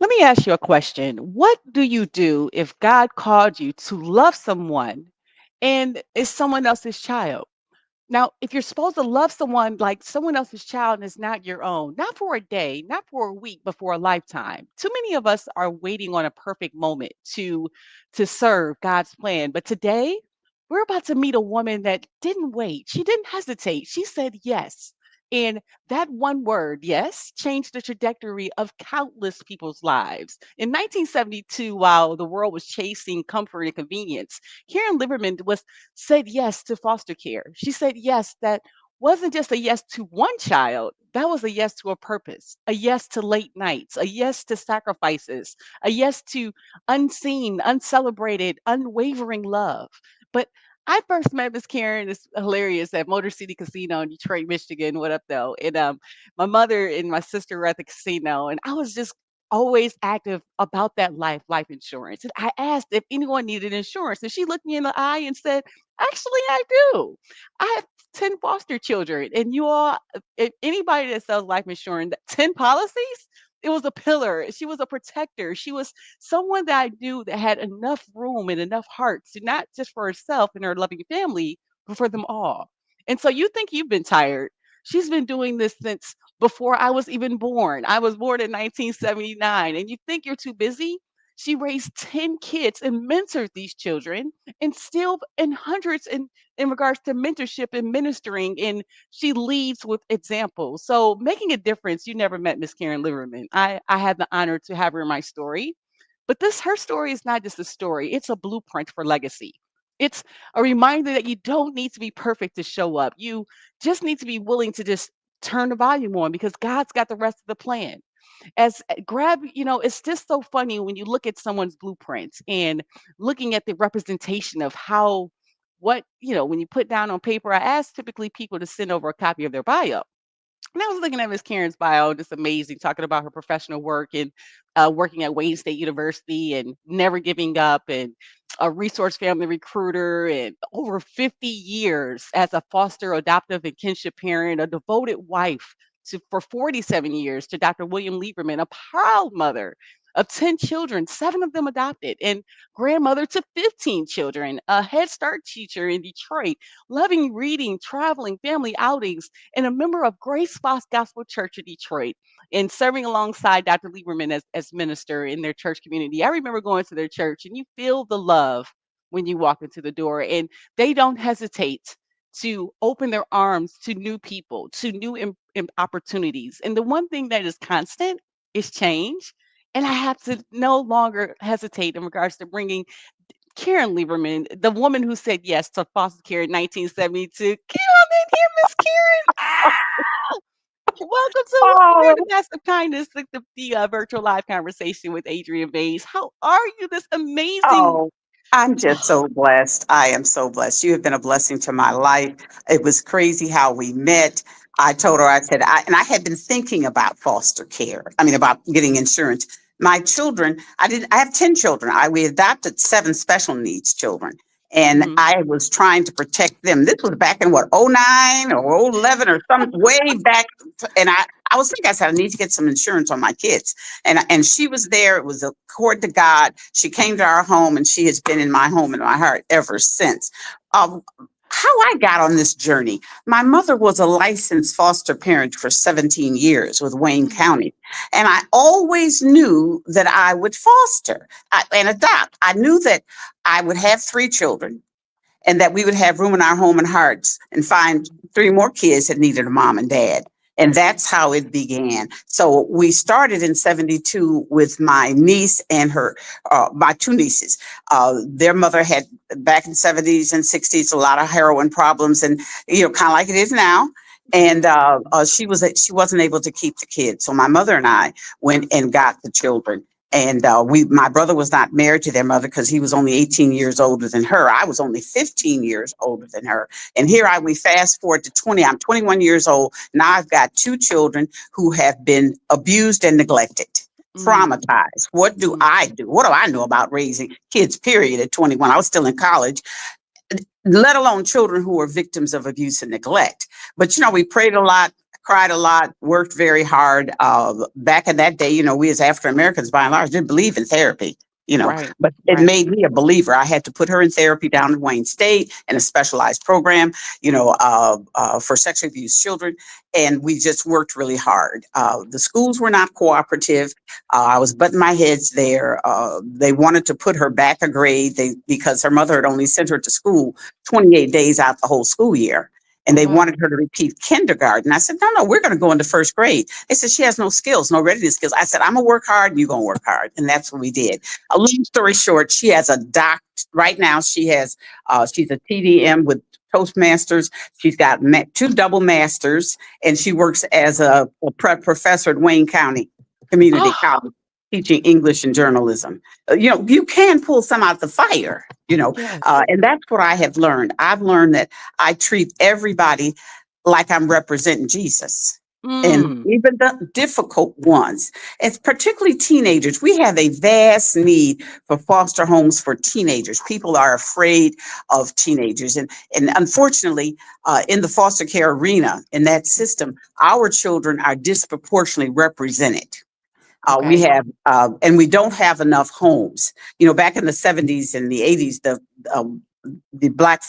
Let me ask you a question. What do you do if God called you to love someone and is someone else's child? Now, if you're supposed to love someone like someone else's child and it's not your own, not for a day, not for a week, but for a lifetime. Too many of us are waiting on a perfect moment to serve God's plan. But today, we're about to meet a woman that didn't wait. She didn't hesitate. She said yes. And that one word, yes, changed the trajectory of countless people's lives. In 1972, while the world was chasing comfort and convenience, Karen Liverman was said yes to foster care. She said yes that wasn't just a yes to one child, that was a yes to a purpose, a yes to late nights, a yes to sacrifices, a yes to unseen, uncelebrated, unwavering love. But I first met Miss Karen. It's hilarious at Motor City Casino in Detroit, Michigan. What up, though? And my mother and my sister were at the casino, and I was just always active about that life insurance. And I asked if anyone needed insurance, and she looked me in the eye and said, "Actually, I do. I have 10 foster children, and you all, if anybody that sells life insurance, 10 policies." It was a pillar. She was a protector. She was someone that I knew that had enough room and enough heart to not just for herself and her loving family, but for them all. And so you think you've been tired. She's been doing this since before I was even born. I was born in 1979, and you think you're too busy? She raised 10 kids and mentored these children and still in hundreds in regards to mentorship and ministering, and she leads with examples. So making a difference. You never met Miss Karen Liverman. I had the honor to have her in my story. But this her story is not just a story, it's a blueprint for legacy. It's a reminder that you don't need to be perfect to show up. You just need to be willing to just turn the volume on because God's got the rest of the plan. As grab, it's just so funny when you look at someone's blueprints and looking at the representation of how what, when you put down on paper, I ask typically people to send over a copy of their bio. And I was looking at Miss Karen's bio, just amazing, talking about her professional work and working at Wayne State University and never giving up and a resource family recruiter and over 50 years as a foster, adoptive, and kinship parent, a devoted wife for 47 years to Dr. William Lieberman, a proud mother of 10 children, 7 of them adopted, and grandmother to 15 children, a Head Start teacher in Detroit, loving reading, traveling, family outings, and a member of Grace Foss Gospel Church in Detroit and serving alongside Dr. Lieberman as minister in their church community. I remember going to their church and you feel the love when you walk into the door, and they don't hesitate to open their arms to new people, to new opportunities. And the one thing that is constant is change. And I have to no longer hesitate in regards to bringing Karen Lieberman, the woman who said yes to foster care in 1972. Get on in here, Miss Karen. Welcome to Miss Karen, Oh, the Massive Kindness, the virtual live conversation with Adrian Bays. How are you? This amazing. oh, I'm just so blessed. I am so blessed. You have been a blessing to my life. It was crazy how we met. I told her, I said, and I had been thinking about foster care. I mean, about getting insurance. My children, I have 10 children. We adopted 7 special needs children. And Mhm. I was trying to protect them. This was back in what, '09 or '11 or some way back. And I was thinking, I said, I need to get some insurance on my kids. And she was there. It was a cord to God. She came to our home, and she has been in my home and my heart ever since. Um, how I got on this journey. My mother was a licensed foster parent for 17 years with Wayne Mm. County. And I always knew that I would foster and adopt. I knew that I would have 3 children and that we would have room in our home and hearts and find 3 more kids that needed a mom and dad. And that's how it began. So we started in '72 with my niece and my 2 nieces. Their mother had back in '70s and '60s a lot of heroin problems, and kind of like it is now. And Mhm. she wasn't able to keep the kids, so my mother and I went and got the children. And my brother was not married to their mother because he was only 18 years older than her. I was only 15 years older than her. And we fast forward to 20. I'm 21 years old. Now I've got 2 children who have been abused and neglected, Mm. traumatized. What do Mhm. I do? What do I know about raising kids, period, at 21? I was still in college, let alone children who are victims of abuse and neglect. But we prayed a lot. cried a lot, worked very hard. Back in that day, we as African Americans, by and large, didn't believe in therapy. Right. But it Right. made me a believer. I had to put her in therapy down in Wayne State in a specialized program, for sexually abused children. And we just worked really hard. The schools were not cooperative. I was butting my heads there. They wanted to put her back a grade because her mother had only sent her to school 28 days out the whole school year. And Oh, they wow. wanted her to repeat kindergarten. I said, no, no, we're going to go into first grade. They said, she has no skills, no readiness skills. I said, I'm going to work hard and you're going to work hard. And that's what we did. A long story short, she has a right now. She's a TDM with Toastmasters. She's got two double masters, and she works as a professor at Wayne County Community Oh, College teaching English and journalism. You can pull some out the fire, yes. and that's what I have learned. I've learned that I treat everybody like I'm representing Jesus. And Mm. even the difficult ones, it's particularly teenagers. We have a vast need for foster homes for teenagers. People are afraid of teenagers. And unfortunately, in the foster care arena, in that system, our children are disproportionately represented. We Okay. have, and we don't have enough homes. Back in the 70s and the 80s, the black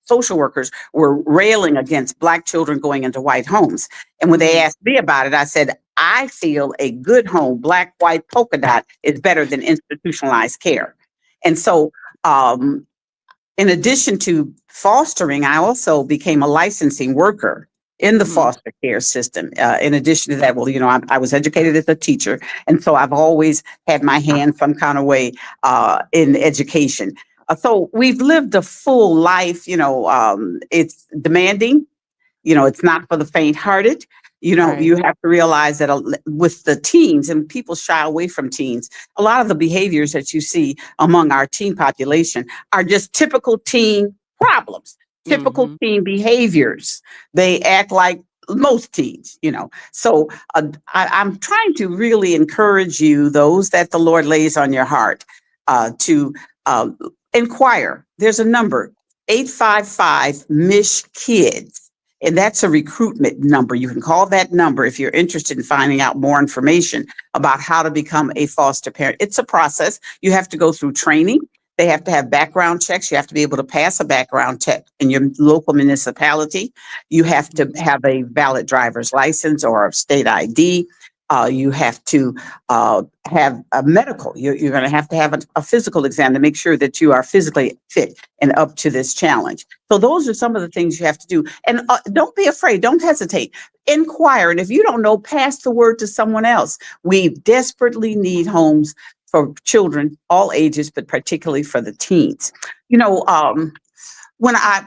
social workers were railing against black children going into white homes. And when they Mm. asked me about it, I said, I feel a good home, black, white, polka dot, is better than institutionalized care. And so, um, in addition to fostering, I also became a licensing worker in the Mm. foster care system. In addition to that, well, I was educated as a teacher, and so I've always had my hand some kind of way in education. So we've lived a full life. It's demanding. It's not for the faint-hearted. Right. You have to realize that with the teens, and people shy away from teens, a lot of the behaviors that you see among our teen population are just typical teen problems, typical Mhm. teen behaviors. They act like most teens. So I'm trying to really encourage you, those that the Lord lays on your heart, to uh, inquire. There's a number, 855 Mish Kids. And that's a recruitment number. You can call that number if you're interested in finding out more information about how to become a foster parent. It's a process. You have to go through training. They have to have background checks. You have to be able to pass a background check in your local municipality. You have to Mhm. have a valid driver's license or a state ID. You have to have a medical. You're going to have a physical exam to make sure that you are physically fit and up to this challenge. So those are some of the things you have to do. And don't be afraid. Don't hesitate. Inquire. And if you don't know, pass the word to someone else. We desperately need homes for children, all ages, but particularly for the teens. You know, um, when I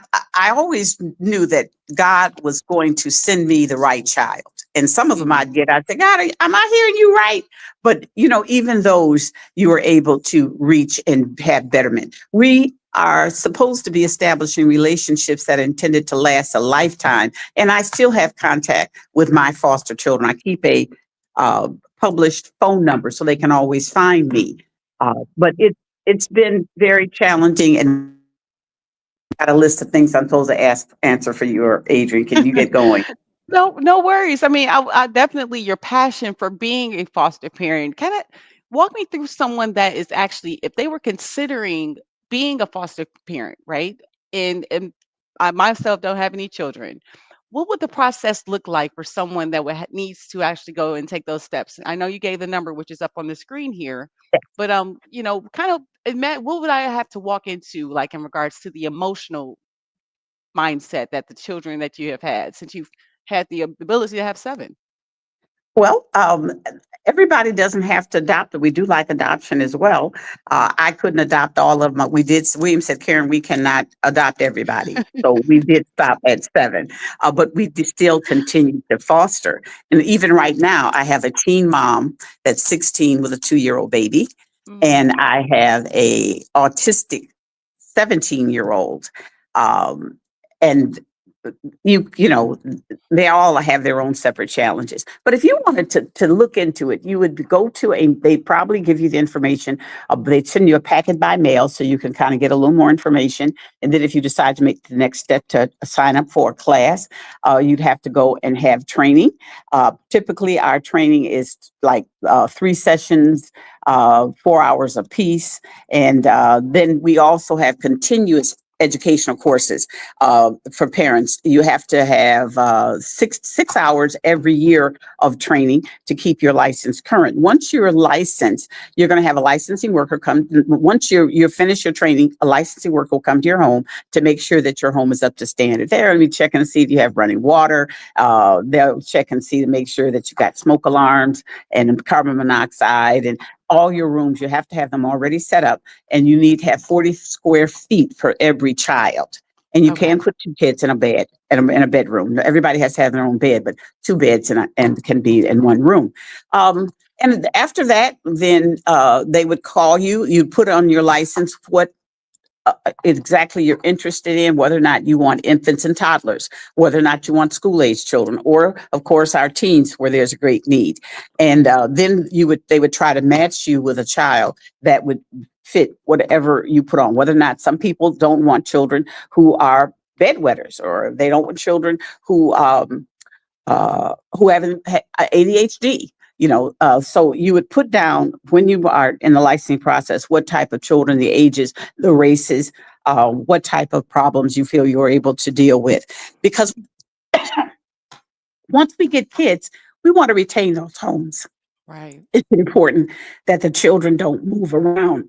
always knew that God was going to send me the right child. And some of them Mhm. I'd say, God, am I hearing you right? But even those you were able to reach and have betterment. We are supposed to be establishing relationships that are intended to last a lifetime. And I still have contact with my foster children. I keep a uh, published phone number so they can always find me. But it's been very challenging, and got a list of things I'm supposed to answer for you, or Adrian. Can you get going? No, no worries. I mean, I definitely your passion for being a foster parent. Kind of walk me through someone that is actually, if they were considering being a foster parent, right? And I myself don't have any children. What would the process look like for someone that needs to actually go and take those steps? I know you gave the number, which is up on the screen here, but kind of, what would I have to walk into, like in regards to the emotional mindset that the children that you have had since you've had the ability to have 7. Well, everybody doesn't have to adopt, but we do like adoption as well. I couldn't adopt all of them. We did. William said, Karen, we cannot adopt everybody. So we did stop at 7, but we still continue to foster. And even right now, I have a teen mom that's 16 with a 2-year-old baby, and Mhm. I have a autistic 17-year-old. Um, and you know, they all have their own separate challenges. But if you wanted to look into it, you would go to a, they probably give you the information. They'd send you a packet by mail so you can kind of get a little more information. And then if you decide to make the next step to sign up for a class, you'd have to go and have training. Typically, our training is like 3 sessions, 4 hours apiece. And then we also have continuous educational courses for parents. You have to have six hours every year of training to keep your license current. Once you're licensed, you're going to have a licensing worker come. Once you finish your training, a licensing worker will come to your home to make sure that your home is up to standard. They're going to be checking to see if you have running water. They'll check and see to make sure that you got smoke alarms and carbon monoxide and all your rooms. You have to have them already set up, and you need to have 40 square feet for every child. And you Okay. can put two kids in a bed, in a bedroom. Everybody has to have their own bed, but two beds and can be in one room. And after that, then they would call you. You'd put on your license what exactly you're interested in, whether or not you want infants and toddlers, whether or not you want school age children, or of course our teens where there's a great need. And then they would try to match you with a child that would fit whatever you put on. Whether or not, some people don't want children who are bedwetters, or they don't want children who haven't ADHD. So you would put down when you are in the licensing process what type of children, the ages, the races, what type of problems you feel you're able to deal with. Because once we get kids, we want to retain those homes. Right. It's important that the children don't move around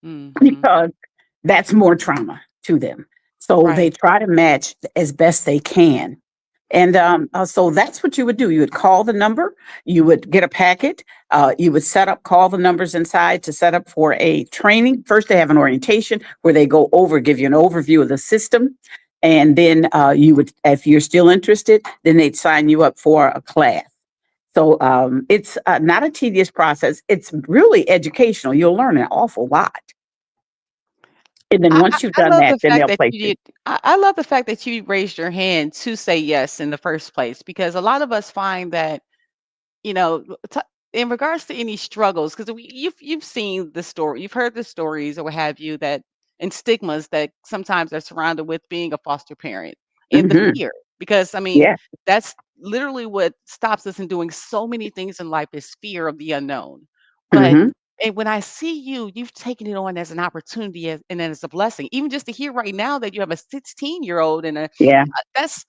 Mhm. because that's more trauma to them. So they Right. try to match as best they can. And so that's what you would do. You would call the number, you would get a packet, you would call the numbers inside to set up for a training. First, they have an orientation where they go over, give you an overview of the system. And then you would, if you're still interested, then they'd sign you up for a class. So it's not a tedious process. It's really educational. You'll learn an awful lot. And then I once you've I done love that, the then fact they'll that place you you. did I love the fact that you raised your hand to say yes in the first place, because a lot of us find that, you know, in regards to any struggles, because you've seen the story, you've heard the stories or what have you, that and stigmas that sometimes are surrounded with being a foster parent, and the Hmm. fear. Because I mean, Yeah. that's literally what stops us in doing so many things in life, is fear of the unknown. But Hmm. and when I see you, you've taken it on as an opportunity, and then as a blessing. Even just to hear right now that you have a 16-year-old and Yeah. that's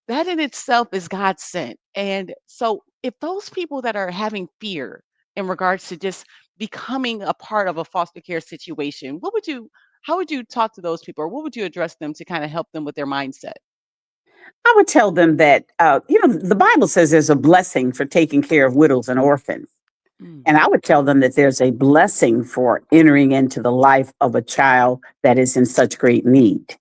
that in itself is God sent. And so, if those people that are having fear in regards to just becoming a part of a foster care situation, how would you talk to those people, or what would you address them to kind of help them with their mindset? I would tell them that, the Bible says there's a blessing for taking care of widows and orphans. Mm, And I would tell them that there's a blessing for entering into the life of a child that is in such great need.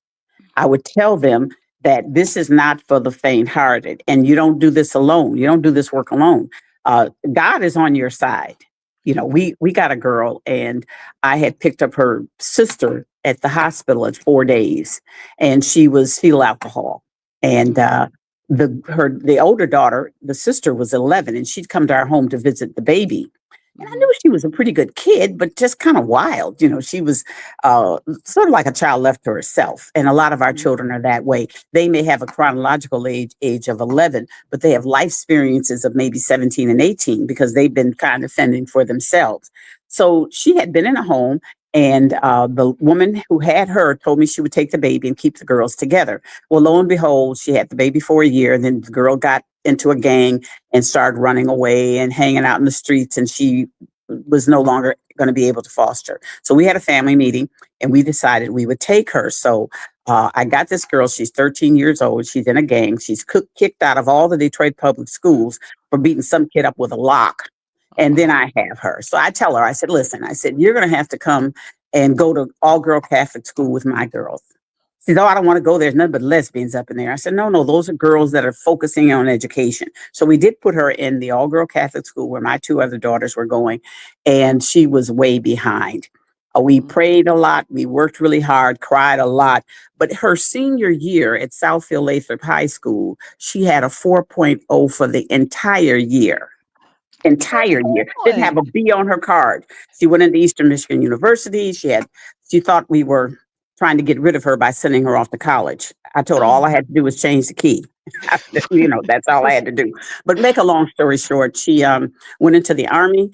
I would tell them that this is not for the faint hearted, and you don't do this alone. You don't do this work alone. God is on your side. We got a girl, and I had picked up her sister at the hospital at 4 days, and she was fetal alcohol. And mm, the older daughter, the sister, was 11, and she'd come to our home to visit the baby. And I mhm, knew she was a pretty good kid, but just kind of wild. She was sort of like a child left to herself. And a lot of our mhm, children are that way. They may have a chronological age of 11, but they have life experiences of maybe 17 and 18 because they've been kind of fending for themselves. So she had been in a home, and the woman who had her told me she would take the baby and keep the girls together. Well, lo and behold, she had the baby for a year, and then the girl got into a gang and started running away and hanging out in the streets, and she was no longer going to be able to foster. So we had a family meeting, and we decided we would take her. So I got this girl. She's 13 years old. She's in a gang. She's kicked out of all the Detroit public schools for beating some kid up with a lock. oh, And then wow. I have her. So I tell her, I said, listen, I said, you're going to have to come and go to all girl Catholic school with my girls. She said, oh, I don't want to go. There's nothing but lesbians up in there. I said, no, no, those are girls that are focusing on education. So we did put her in the all girl Catholic school where my two other daughters were going, and she was way behind. We Mhm. prayed a lot. We worked really hard, cried a lot. But her senior year at Southfield Lathrop High School, she had a 4.0 for the entire year. Come Didn't have on. a B on her card. She went into Eastern Michigan University. She thought we were trying to get rid of her by sending her off to college. I told her all I Oh. had to do was change the key. That's all I had to do. But make a long story short, she went into the army.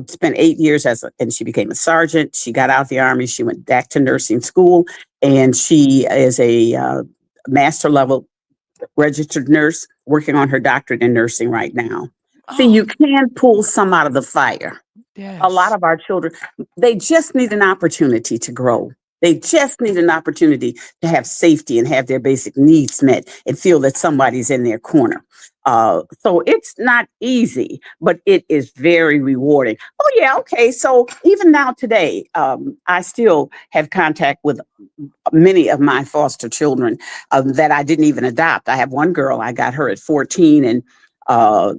Spent 8 years and she became a sergeant. She got out of the army. She went back to nursing school, and she is a master level registered nurse working on her doctorate in nursing right now. See, Oh, you can pull some out of the fire. A lot yes. of our children, they just need an opportunity to grow. They just need an opportunity to have safety and have their basic needs met and feel that somebody's in their corner. So it's not easy, but it is very rewarding. Oh, yeah. Okay. So even now today, I still have contact with many of my foster children that I didn't even adopt. I have one girl, I got her at 14, and uh,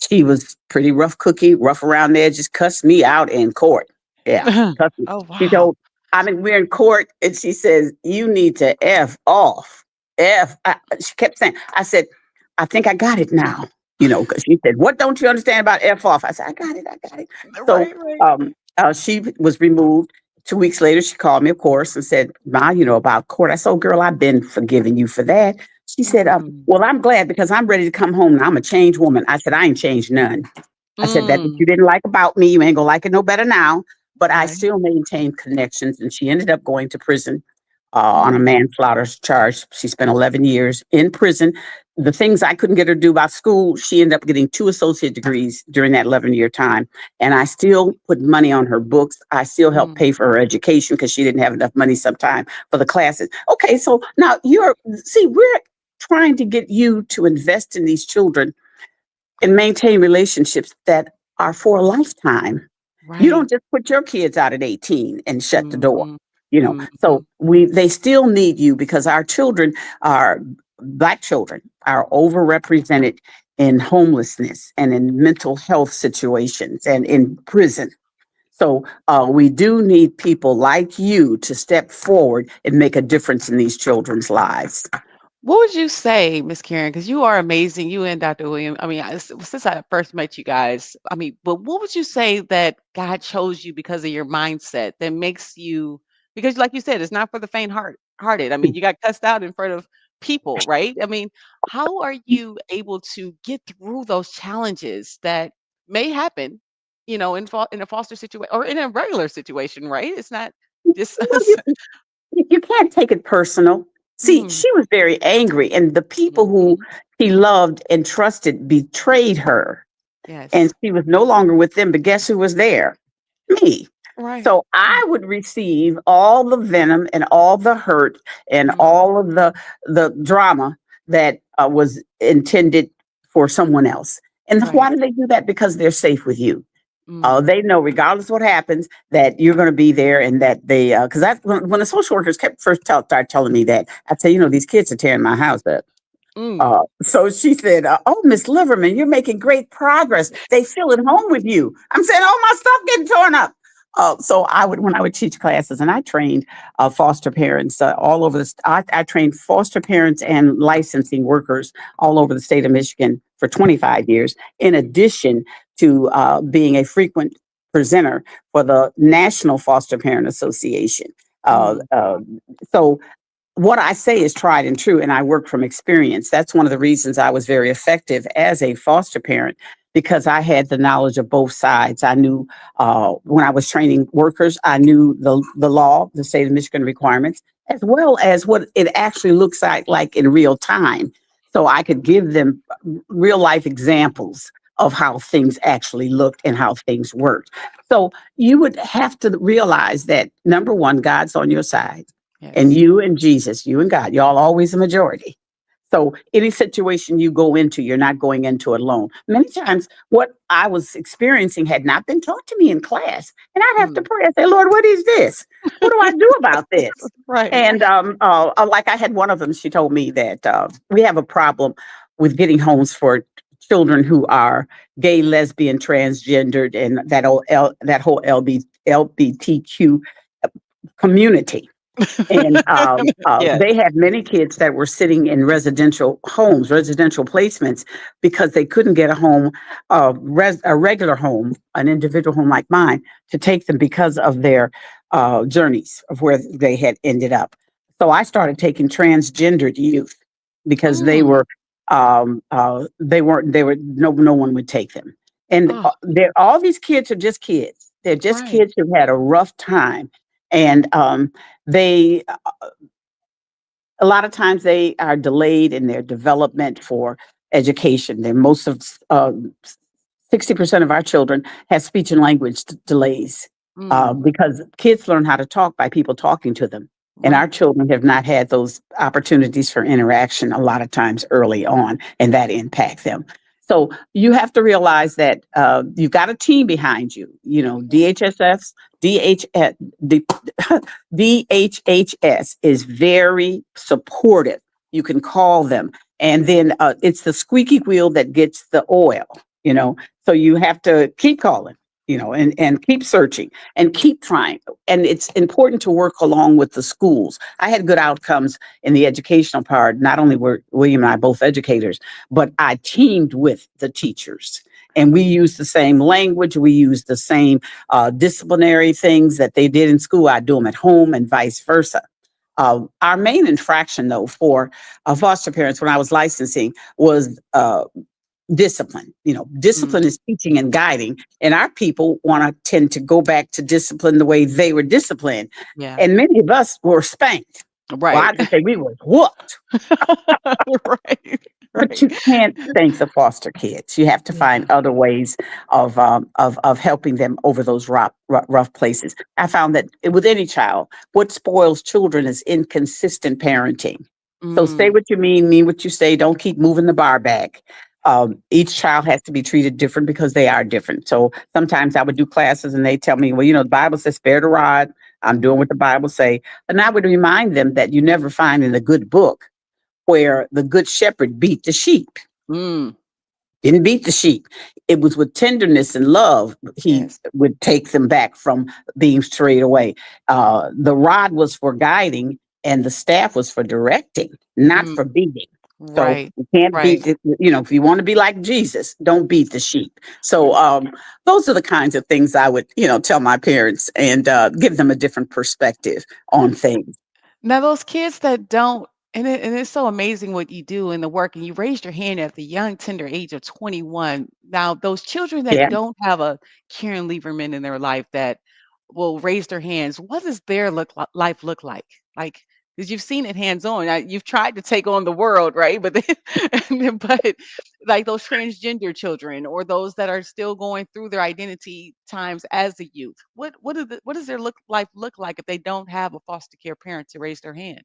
she was pretty rough cookie, rough around the edges, cussed me out in court. Yeah, cussed me. Oh, She wow. told, I mean, we're in court, and she says, "You need to F off." She kept saying, I said, "I think I got it now." Because she said, "What don't you understand about F off?" I said, I got it. So Right, right. she was removed. 2 weeks later, she called me, of course, and said, "Ma, about court." I said, "Oh, girl, I've been forgiving you for that." She said, Mm, "Well, I'm glad because I'm ready to come home and I'm a changed woman." I said, "I ain't changed none." I said, "That what mm, you didn't like about me, you ain't gonna like it no better now." But I right. still maintained connections, and she ended up going to prison on a Mm, manslaughter charge. She spent 11 years in prison. The things I couldn't get her to do about school, she ended up getting 2 associate degrees during that 11-year time. And I still put money on her books. I still helped mm, pay for her education because she didn't have enough money sometime for the classes. Okay, so now we're trying to get you to invest in these children and maintain relationships that are for a lifetime. You right. don't just put your kids out at 18 and shut the door. Mhm, So mhm. they still need you because our children are Black children are overrepresented in homelessness and in mental health situations and in prison. So we do need people like you to step forward and make a difference in these children's lives. What would you say, Miss Karen? Because you are amazing, you and Dr. William. I mean, since I first met you guys, I mean, but what would you say that God chose you because of your mindset that makes you, because like you said, it's not for the faint hearted. I mean, you got cussed out in front of people, right? I mean, how are you able to get through those challenges that may happen, in a foster situation or in a regular situation, right? It's not just Well, us. you can't take it personal. See, Mm, she was very angry, and the people who mhm. she loved and trusted betrayed her, and Yes. she was no longer with them. But guess who was there? Me. Right. So Right. I would receive all the venom and all the hurt and Mm, all of the drama that was intended for someone else. And right. why do they do that? Because they're safe with you. Mm, They know, regardless what happens, that you're going to be there, and that they, because when the social workers kept started telling me that, I'd say, these kids are tearing my house up. mm. So she said, "Oh, Miss Liverman, you're making great progress. They feel at home with you." I'm saying, "Oh, my stuff getting torn up." So when I would teach classes, and I trained foster parents all over I trained foster parents and licensing workers all over the state of Michigan for 25 years, in addition to being a frequent presenter for the National Foster Parent Association. Uh, Mm, uh, so what I say is tried and true, and I work from experience. That's one of the reasons I was very effective as a foster parent, because I had the knowledge of both sides. I knew when I was training workers, I knew the law, the state of Michigan requirements, as well as what it actually looks like in real time. So I could give them real life examples of how things actually looked and how things worked. So you would have to realize that, number one, God's on your side, and yes. you and Jesus, you and God, y'all always a majority. So any situation you go into, you're not going into it alone. Many times what I was experiencing had not been taught to me in class. And I'd have to Mm. pray. I say, "Lord, what is this? What do I do about this?" Right. And like I had one of them, she told me that we have a problem with getting homes for children who are gay, lesbian, transgendered, and that whole LBTQ community. And Yes. they had many kids that were sitting in residential homes, residential placements, because they couldn't get a home, a regular home, an individual home like mine, to take them because of their journeys of where they had ended up. So I started taking transgendered youth because Mm. they weren't, they were, no one would take them. And Oh, all these kids are just kids. They're just right. kids who had a rough time. And they a lot of times they are delayed in their development for education. They're most of 60% of our children have speech and language delays Mm. because kids learn how to talk by people talking to them. And our Right. children have not had those opportunities for interaction a lot of times early on, and that impacts them. So you have to realize that you've got a team behind you. You know, Yeah. DHS, D- DHHS is very supportive. You can call them, and then it's the squeaky wheel that gets the oil. You know, so you have to keep calling, and keep searching and keep trying. And it's important to work along with the schools. I had good outcomes in the educational part. Not only were William and I both educators, but I teamed with the teachers. And we used the same language. We used the same disciplinary things that they did in school. I do them at home and vice versa. Our main infraction, though, for foster parents when I was licensing was discipline. Mm. Discipline is teaching and guiding, and our people want to tend to go back to discipline the way they were disciplined. Yeah. And many of us were spanked. Well, Right. I just say we were whooped. Right. But Right. you can't thank the foster kids. You have to find Yeah. other ways of helping them over those rough places. I found that with any child, what spoils children is inconsistent parenting. So say Mm. what you mean what you say. Don't keep moving the bar back. Each child has to be treated different because they are different. So sometimes I would do classes and they tell me, well, the Bible says spare the rod. I'm doing what the Bible say. And I would remind them that you never find in a good book where the good shepherd beat the sheep. Mm. Didn't beat the sheep. It was with tenderness and love he Yes. would take them back from being strayed away. The rod was for guiding, and the staff was for directing, not Mm. for beating. So Right. you can't Right. beat it. If you want to be like Jesus, don't beat the sheep. So those are the kinds of things I would, tell my parents and give them a different perspective on things. Now those kids that don't and it's so amazing what you do in the work, and you raised your hand at the young, tender age of 21. Now, those children that Yeah. don't have a Karen Lieberman in their life that will raise their hands, what does their life look like? Like, because you've seen it hands on. You've tried to take on the world, right? But but like those transgender children or those that are still going through their identity times as a youth, what does their life look like if they don't have a foster care parent to raise their hand?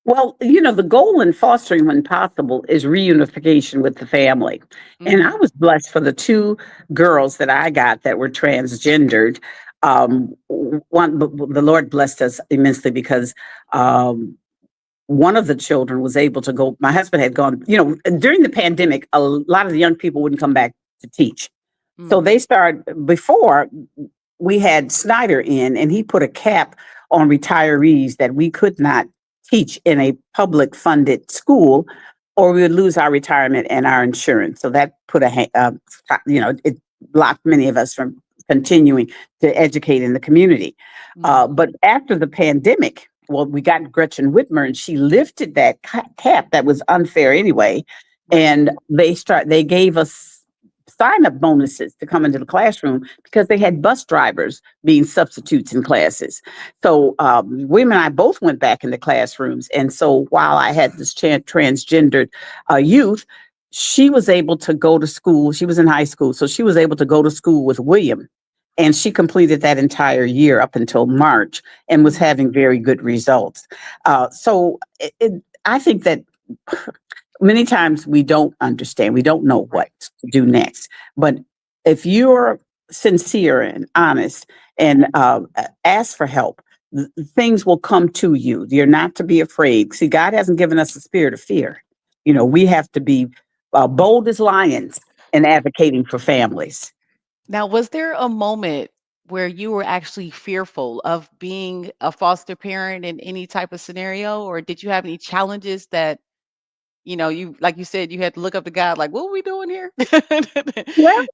Well, the goal in fostering, when possible, is reunification with the family. And I Mm, was blessed for the two girls that I got that were transgendered. The Lord blessed us immensely because one of the children was able to go. My husband had gone, during the pandemic, a lot of the young people wouldn't come back to teach. So mm, they started before we had Snyder in, and he put a cap on retirees that we could not teach in a public funded school, or we would lose our retirement and our insurance. So that put it blocked many of us from continuing to educate in the community. mm, But after the pandemic, well, we got Gretchen Whitmer, and she lifted that cap that was unfair anyway, right. and they gave us sign up bonuses to come into the classroom because they had bus drivers being substitutes in classes. So William and I both went back into classrooms. And so while I had this transgendered youth, she was able to go to school. She was in high school. So she was able to go to school with William. And she completed that entire year up until March and was Mm, having very good results. I think that many times we don't understand, we don't know right. what to do next. But if you're sincere and honest and ask for help, things will come to you. You're not to be afraid. See, God hasn't given us a spirit of fear. We have to be bold as lions in advocating for families. Now, was there a moment where you were actually fearful of being a foster parent in any type of scenario, or did you have any challenges that, you like you said, you had to look up to God, like, "What are we doing here?" Well,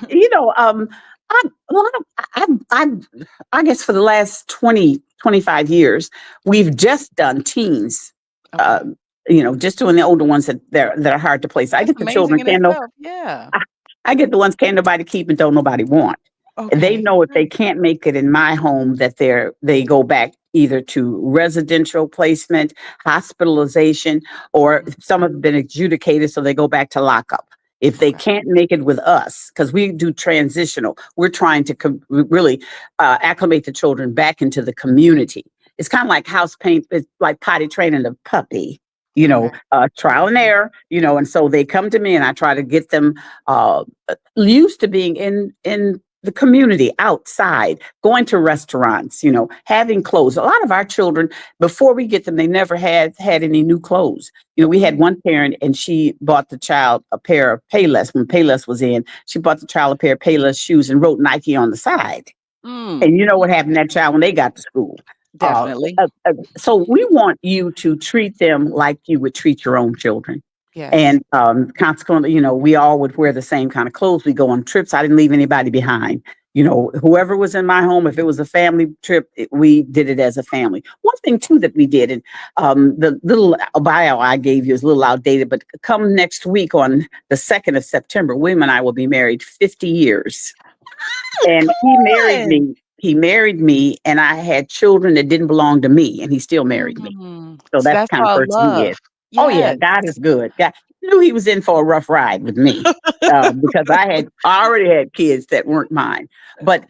you know, I, a lot of, I guess for the last 20, 25 years, we've just done teens. Uh, Okay. just doing the older ones that are hard to place. I That's get the amazing children in can't know. itself. Yeah. I get the ones can't nobody keep and don't nobody want. They Okay. know if they Right. can't make it in my home that they go back either to residential placement, hospitalization, or Mhm. some have been adjudicated, so they go back to lockup. If they Okay. can't make it with us, because we do transitional, we're trying to really acclimate the children back into the community. It's kind of like house paint, it's like potty training a puppy, Okay. trial and Mhm. error, and so they come to me and I try to get them uh, used to being in the community outside, going to restaurants, having clothes. A lot of our children, before we get them, they never had any new clothes. We had Mm. one parent and she bought the child a pair of Payless when Payless was in. She bought the child a pair of Payless shoes and wrote Nike on the side. Mm. And you know what Okay. happened to that child when they got to school? Uh, Definitely. so we want you to treat them like you would treat your own children. Yes. And consequently, we all would wear the same kind of clothes. We go on trips. I didn't leave anybody behind. Whoever was in my home, if it was a family trip, we did it as a family. One thing too that we did, and the little bio I gave you is a little outdated, but come next week on the 2nd of September, William and I will be married 50 years. And he married On. me. He married me, and I had children that didn't belong to me, and he still married me. Mm. So So that's the that's kind of called person he is. love. Oh yeah, Yes. God is good. God knew he was in for a rough ride with me because I already had kids that weren't mine. But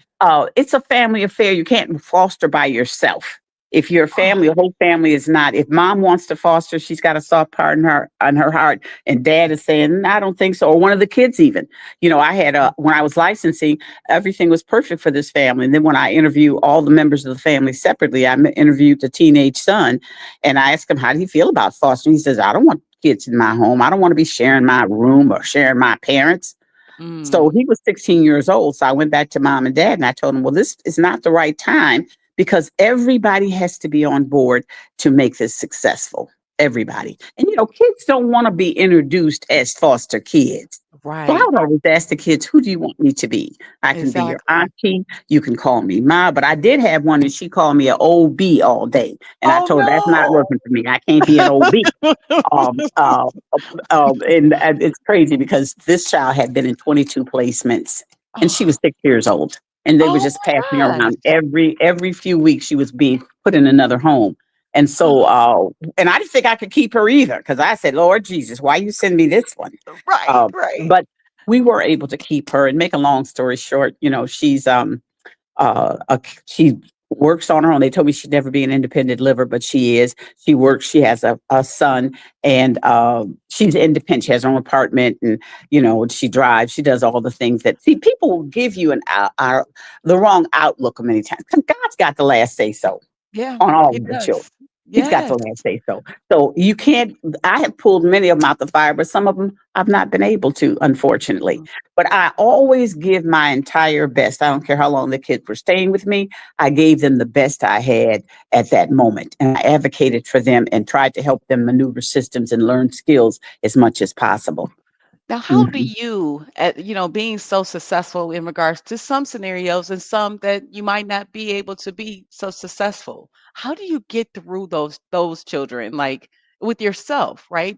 it's a family affair. You can't foster by yourself. If your Oh, family, a whole family is not. If mom wants to foster, she's got a soft part in her heart, and dad is saying, "I don't think so," or one of the kids even. I had when I was licensing, everything was perfect for this family. And then when I interview all the members of the family separately, interviewed the teenage son and I asked him, how do you feel about fostering? He says, I don't want kids in my home. I don't want to be sharing my room or sharing my parents. So mm, he was 16 years old. So I went back to mom and dad and I told him, well, this is not the right time because everybody has to be on board to make this successful. Everybody. And, kids don't want to be introduced as foster kids. So I right. would always ask the kids, who do you want me to be? I can be your Exactly. auntie. You can call me ma. But I did have one and she called me an OB all day. And I Oh, told her that's not no. working for me. I can't be an OB. Um, uh, and it's crazy because this child had been in 22 placements, and she was Oh, 6 years old, and they were oh just passing my gosh. around every few weeks. She was being put in another home, and so Oh, and I didn't think I could keep her either because I said, Lord Jesus, why you send me this one? right, right. But we were able to keep her. And make a long story short, she's she works on her own. They told me she'd never be an independent liver, but she is. She works. She has a son, and she's independent. She has her own apartment, and she drives. She does all the things that see people will give you the wrong outlook many times. God's got the last say so Yeah, on all he of the children. does. He's got Yes. the last say so. So you can't, I have pulled many of them out the fire, but some of them I've not been able to, unfortunately. Mm. But I always give my entire best. I don't care how long the kids were staying with me. I gave them the best I had at that moment. And I advocated for them and tried to help them maneuver systems and learn skills as much as possible. Now, how do Mhm. you, being so successful in regards to some scenarios and some that you might not be able to be so successful, how do you get through those children, like with yourself, right?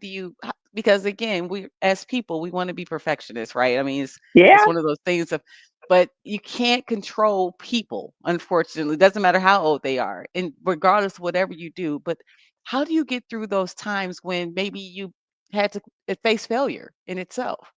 Because again, we as people, we want to be perfectionists, right? I mean, it's Yeah. one of those things of, but you can't control people, unfortunately. It doesn't matter how old they are, and regardless of whatever you do. But how do you get through those times when maybe you had to face failure in itself?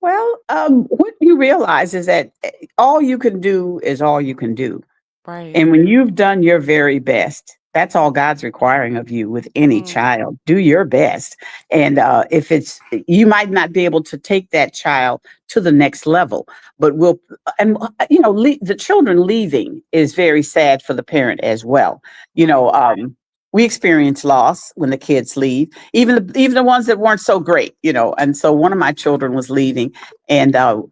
Well, what you realize is that all you can do is all you can do. Right. And when you've done your very best, that's all God's requiring of you with any Mm, child. Do your best. And if it's, you might not be able to take that child to the next level, but and the children leaving is very sad for the parent as well. You know, mhm. um, we experience loss when the kids leave, even the ones that weren't so great, you know. And so one of my children was leaving, and one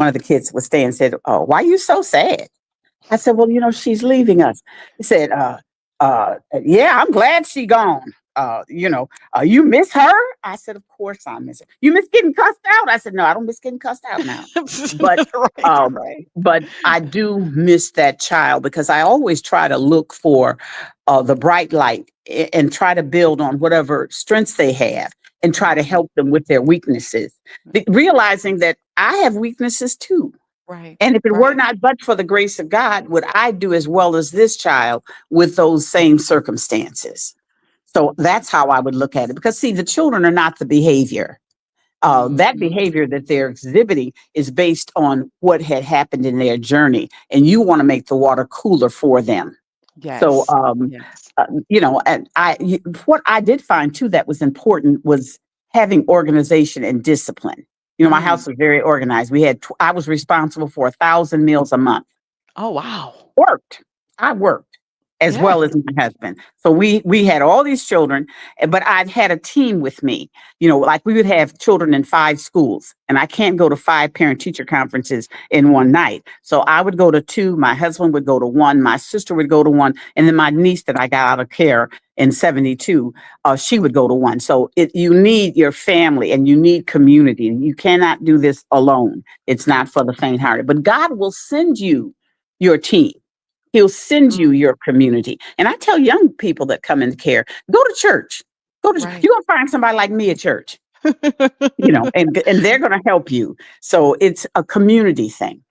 of the kids was staying and said, "Oh, why are you so sad?" I said, "Well, you know, she's leaving us." He said, "Yeah, I'm glad she gone. You miss her?" I said, "Of course I miss her. You miss getting cussed out?" I said, "No, I don't miss getting cussed out now, but Right, um, right. but I do miss that child because I always try to look for the bright light and try to build on whatever strengths they have and try to Mhm. help them with their weaknesses, realizing that I have weaknesses too." Right, And if it were right. not but for the grace of God, would I do as well as this child with those same circumstances? So that's how I would look at it. Because, see, the children are not the behavior. That Mhm. behavior that they're exhibiting is based on what had happened in their journey, and you want to make the water cooler for them. So, Yes. Yes. and what I did find too that was important was having organization and discipline. You know, my Mm. house was very organized. I was responsible for 1,000 meals a month. Oh, wow. Worked. I worked as Yes. well as my husband. So we had all these children, but I'd had a team with me. You know, like we would have children in 5 schools, and I can't go to 5 parent-teacher conferences in one night. So I would go to 2, my husband would go to 1, my sister would go to 1, and then my niece that I got out of care in 72, she would go to 1. So you need your family and you need community. You cannot do this alone. It's not for the faint-hearted. But God will send you your team. He'll send you Mm. your community. And I tell young people that come into care, go to church. Right. You're gonna find somebody like me at church, you know, and they're gonna help you. So it's a community thing.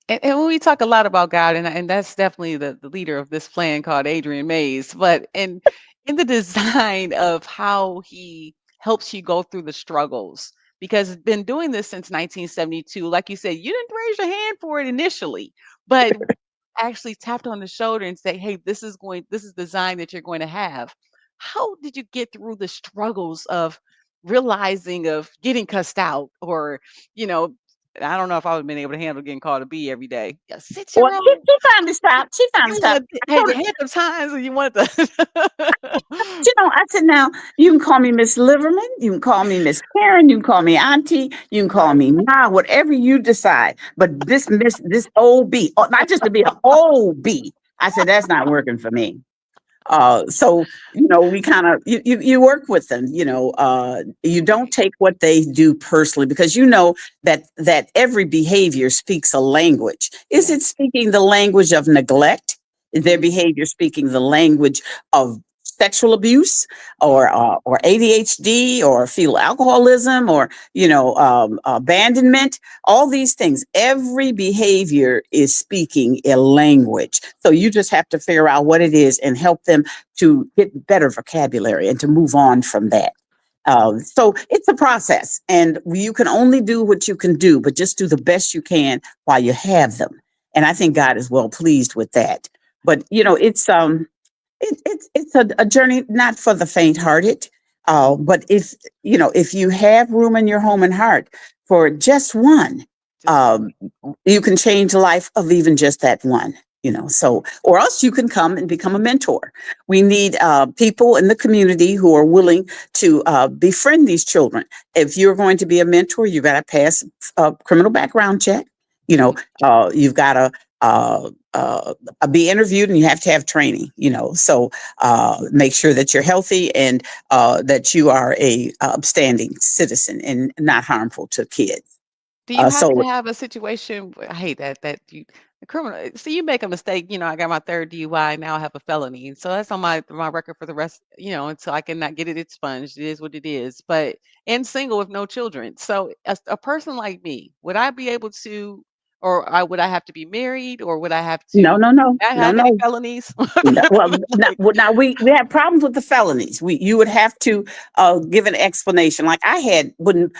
And when we talk a lot about God, and that's definitely the leader of this plan called Adrian Mays, but in the design of how he helps you go through the struggles, because he's been doing this since 1972. Like you said, you didn't raise your hand for it initially, but actually tapped on the shoulder and say, "Hey, this is the design that you're going to have." How did you get through the struggles of realizing of getting cussed out or, you know, I don't know if I would have been able to handle getting called a B every day. A Well, 6-year-old. she finally stopped. She finally Yeah, stopped. I had the times when you wanted to. You know, I said, now you can call me Miss Liverman, you can call me Miss Karen, you can call me Auntie, you can call Right. me Ma, whatever you decide. But this old B, not just to be an old B. I said, that's not working for me. So we kind of you work with them. You don't Right. take what they do personally because you know that every behavior speaks a language. Is Yes. it speaking the language of neglect? Is their Mhm. behavior speaking the language of sexual abuse or Mhm. ADHD or fetal alcoholism or abandonment? All these things. Every behavior is speaking a language. So you just have to figure out what it is and help them to get better vocabulary and to move on from that. So it's a process, and you can only do what you can do, but just do the best you can while you have them. And I think God is well pleased with that. But it's a journey not for the faint-hearted. But if you have room in your home and heart for just one, Just one. um, you can change the life of even just that one. So or else you can come and become a mentor. We need people in the community who are willing to befriend these children. If you're going to be a mentor, you got to pass a criminal background check. Mhm. You've got to uh, uh, be interviewed, and you have to have training. So make sure that you're healthy and that you are a upstanding citizen and not harmful to kids. Do you have So to have a situation I hate that you the criminal see, you make a mistake, I got my 3rd DUI, now I have a felony, and so that's on my record for the rest, until I cannot get it expunged. It is what it is, but and single with no children. So, as a person like me, would I be able to would I have to be married, or would I have no, to no, no, not no, have any no. felonies? No, now we have problems with the felonies. You would have to give an explanation. Like I had when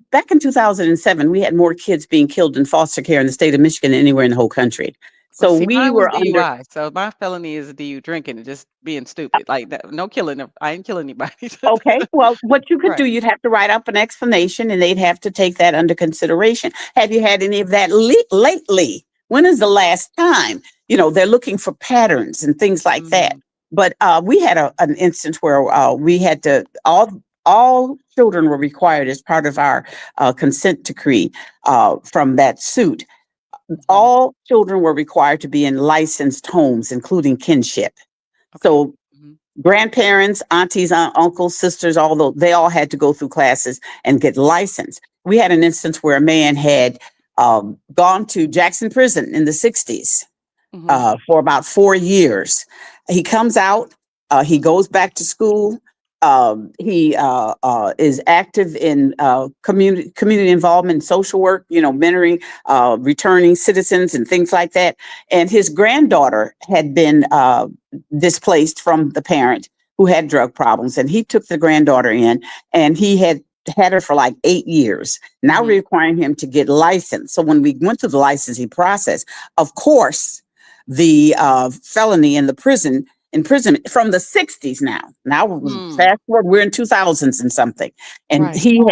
back in 2007, we had more kids being killed in foster care in the state of Michigan than anywhere in the whole country. Well, So see, we mine was were under. DUI, so my felony is DU drinking and just being stupid, like, that no killing, I didn't kill anybody. Okay, well, what you could do, Right. you'd have to write up an explanation, and they'd have to take that under consideration. Have you had any of that lately? When is the last time? They're looking for patterns and things like that. Mm, But we had an instance where we had to all children were required as part of our consent decree from that suit. mhm. All children were required to be in licensed homes, including kinship. Okay. So Mhm, grandparents, aunties, uncles, sisters, although they all had to go through classes and get licensed. We had an instance where a man had gone to Jackson Prison in the 60s mhm, for about 4 years. He comes out, he goes back to school. He is active in community involvement, social work, mentoring returning citizens and things like that. And his granddaughter had been displaced from the parent who had drug problems, and he took the granddaughter in, and he had her for like 8 years. Now mhm, requiring him to get licensed. So when we went through the licensing process, of course, the felony in the prison imprisonment from the 60s now. Now, mm. fast forward, we're in 2000s and something. And Right. he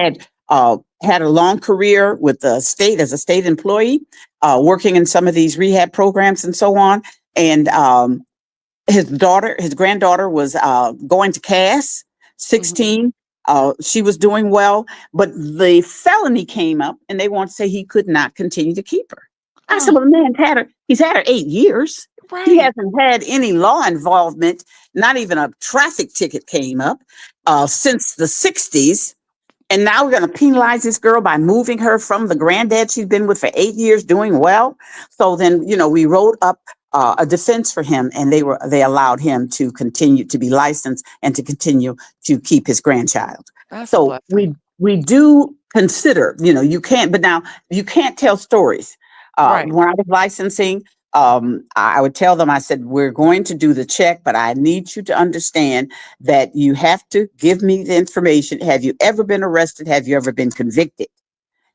had a long career with the state as a state employee, working in some of these rehab programs and so on. And his granddaughter was going to CAS, Mhm. 16. She was doing well, but the felony came up and they want to say he could not continue to keep her. I said, Oh, well, the man's had her, he's had her 8 years. He right. hasn't had any law involvement, not even a traffic ticket came up since the 60s. And now we're going to penalize this girl by moving her from the granddad she's been with for 8 years, doing well. So then, we wrote up a defense for him, and they allowed him to continue to be licensed and to continue to keep his grandchild. That's a So blessing. we do consider, you can't, but now you can't tell stories. Right. When I was licensing, I would tell them, I said, we're going to do the check, but I need you to understand that you have to give me the information. Have you ever been arrested? Have you ever been convicted?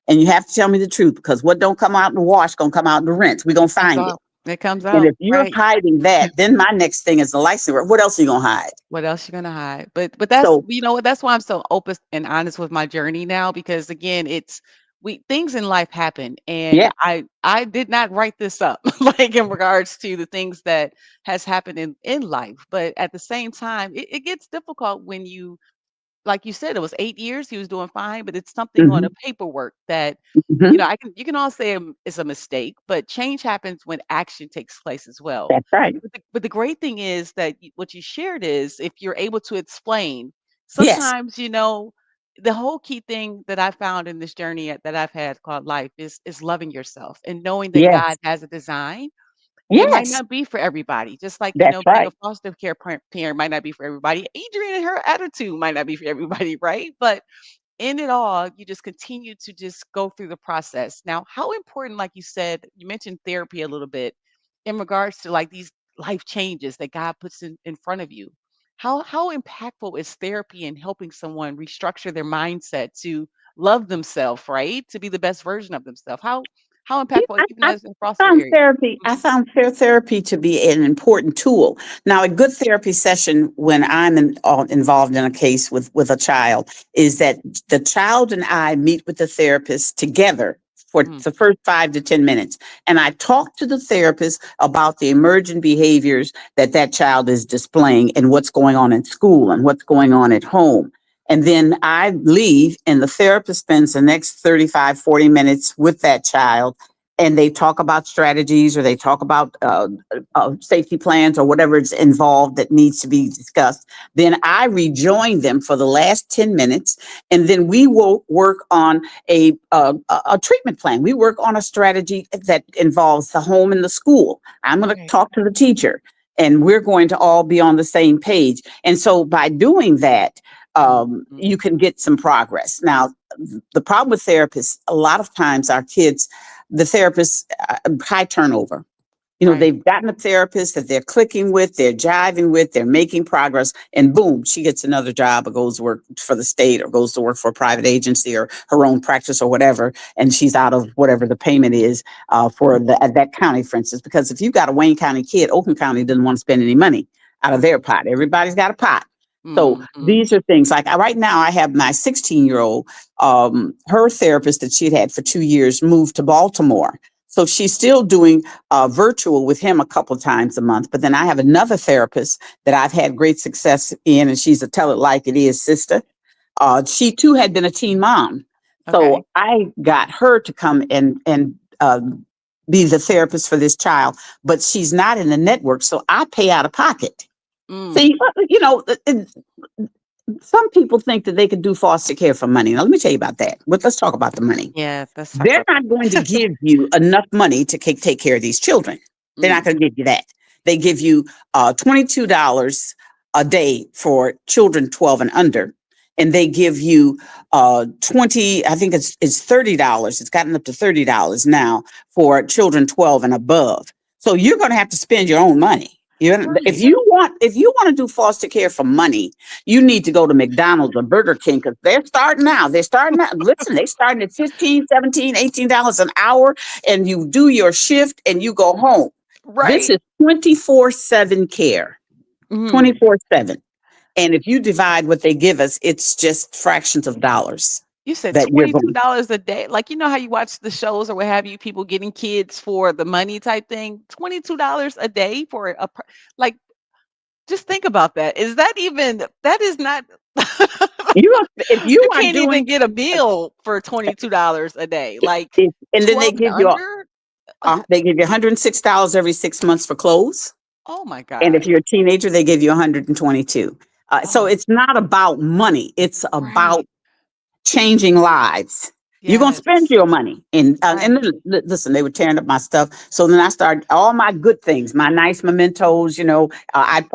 And you have to tell me the truth, because what don't come out in the wash gonna come out in the rinse. We're gonna Comes find it. out. It comes And out. if you're Right. hiding that, then my next thing is the license. What else are you gonna hide? What else you gonna hide? But that's So you know what, that's why I'm so open and honest with my journey now because again, it's we things in life happen and yeah, I did not write this up like in regards to the things that has happened in life. But at the same time, it gets difficult when you like you said, it was 8 years, he was doing fine, but it's something on a hmm paperwork that, hmm I can you can all say it's a mistake, but change happens when action takes place as well. that's right. But the great thing is that what you shared is if you're able to explain, Yes, sometimes, the whole key thing that I found in this journey that I've had called life is loving yourself and knowing that God yes, has a design. It might yes, not be for everybody, just like, that's being a right. foster care parent might not be for everybody. Adrian and her attitude might not be for everybody, right? But in it all, you just continue to just go through the process. Now, how important, like you said, you mentioned therapy a little bit in regards to like these life changes that God puts in front of you. How impactful is therapy in helping someone restructure their mindset to love themselves, right? To be the best version of themselves. How Yeah, impactful, even I as in foster found area? therapy. I Mhm, found therapy to be an important tool. Now, a good therapy session when I'm involved in a case with a child is that the child and I meet with the therapist together for mhm, the first 5 to 10 minutes, and I talk to the therapist about the emergent behaviors that that child is displaying and what's going on in school and what's going on at home. And then I leave, and the therapist spends the next 35, 40 minutes with that child, and they talk about strategies, or they talk about safety plans, or whatever is involved that needs to be discussed. Then I rejoin them for the last 10 minutes, and then we will work on a treatment plan. We work on a strategy that involves the home and the school. I'm going to right. talk to the teacher, and we're going to all be on the same page. And so by doing that, Mhm. you can get some progress. Now, the problem with therapists, a lot of times our kids, the therapists, high turnover. Right. They've gotten a therapist that they're clicking with, they're jiving with, they're making progress, and boom, she gets another job or goes to work for the state or goes to work for a private agency or her own practice or whatever, and she's out of whatever the payment is for that county, for instance. Because if you've got a Wayne County kid, Oakland County doesn't want to spend any money out of their pot. Everybody's got a pot. So Mhm. these are things like right now I have my 16-year-old, her therapist that she had for 2 years moved to Baltimore. So she's still doing virtual with him a couple times a month. But then I have another therapist that I've had great success in, and she's a tell it like it is sister. She too had been a teen mom. Okay. So I got her to come and be the therapist for this child, but she's not in the network. So I pay out of pocket. Mm. See, some people think that they could do foster care for money. Now, let me tell you about that. But let's talk about the money. Yeah, let's talk They're about not going to give you enough money to take care of these children. They're not mm. going to give you that. They give you $22 a day for children 12 and under. And they give you 20, I think it's $30. It's gotten up to $30 now for children 12 and above. So you're going to have to spend your own money. If Right. you want to do foster care for money, you need to go to McDonald's or Burger King because they're starting now. They're starting out. Listen, they're starting at 15, 17, $18 an hour, and you do your shift and you go home. This Right. is 24/7 care, Mm. 24/7. And if you divide what they give us, it's just fractions of dollars You said that you're going. $22 a day. Like, you know how you watch the shows or what have you, people getting kids for the money type thing? $22 a day for like, just think about that. Is that even that is not If you you are can't even doing, get a meal for $22 a day. Like and then 12 and under? they give you $106 every 6 months for clothes. Oh my And if gosh. you're a teenager, they give you 122. So Oh, it's not about money. It's about right. changing lives. You're gonna spend Yes. your money, and Right. then, listen. They were tearing up my stuff, so then I started all my good things, my nice mementos. I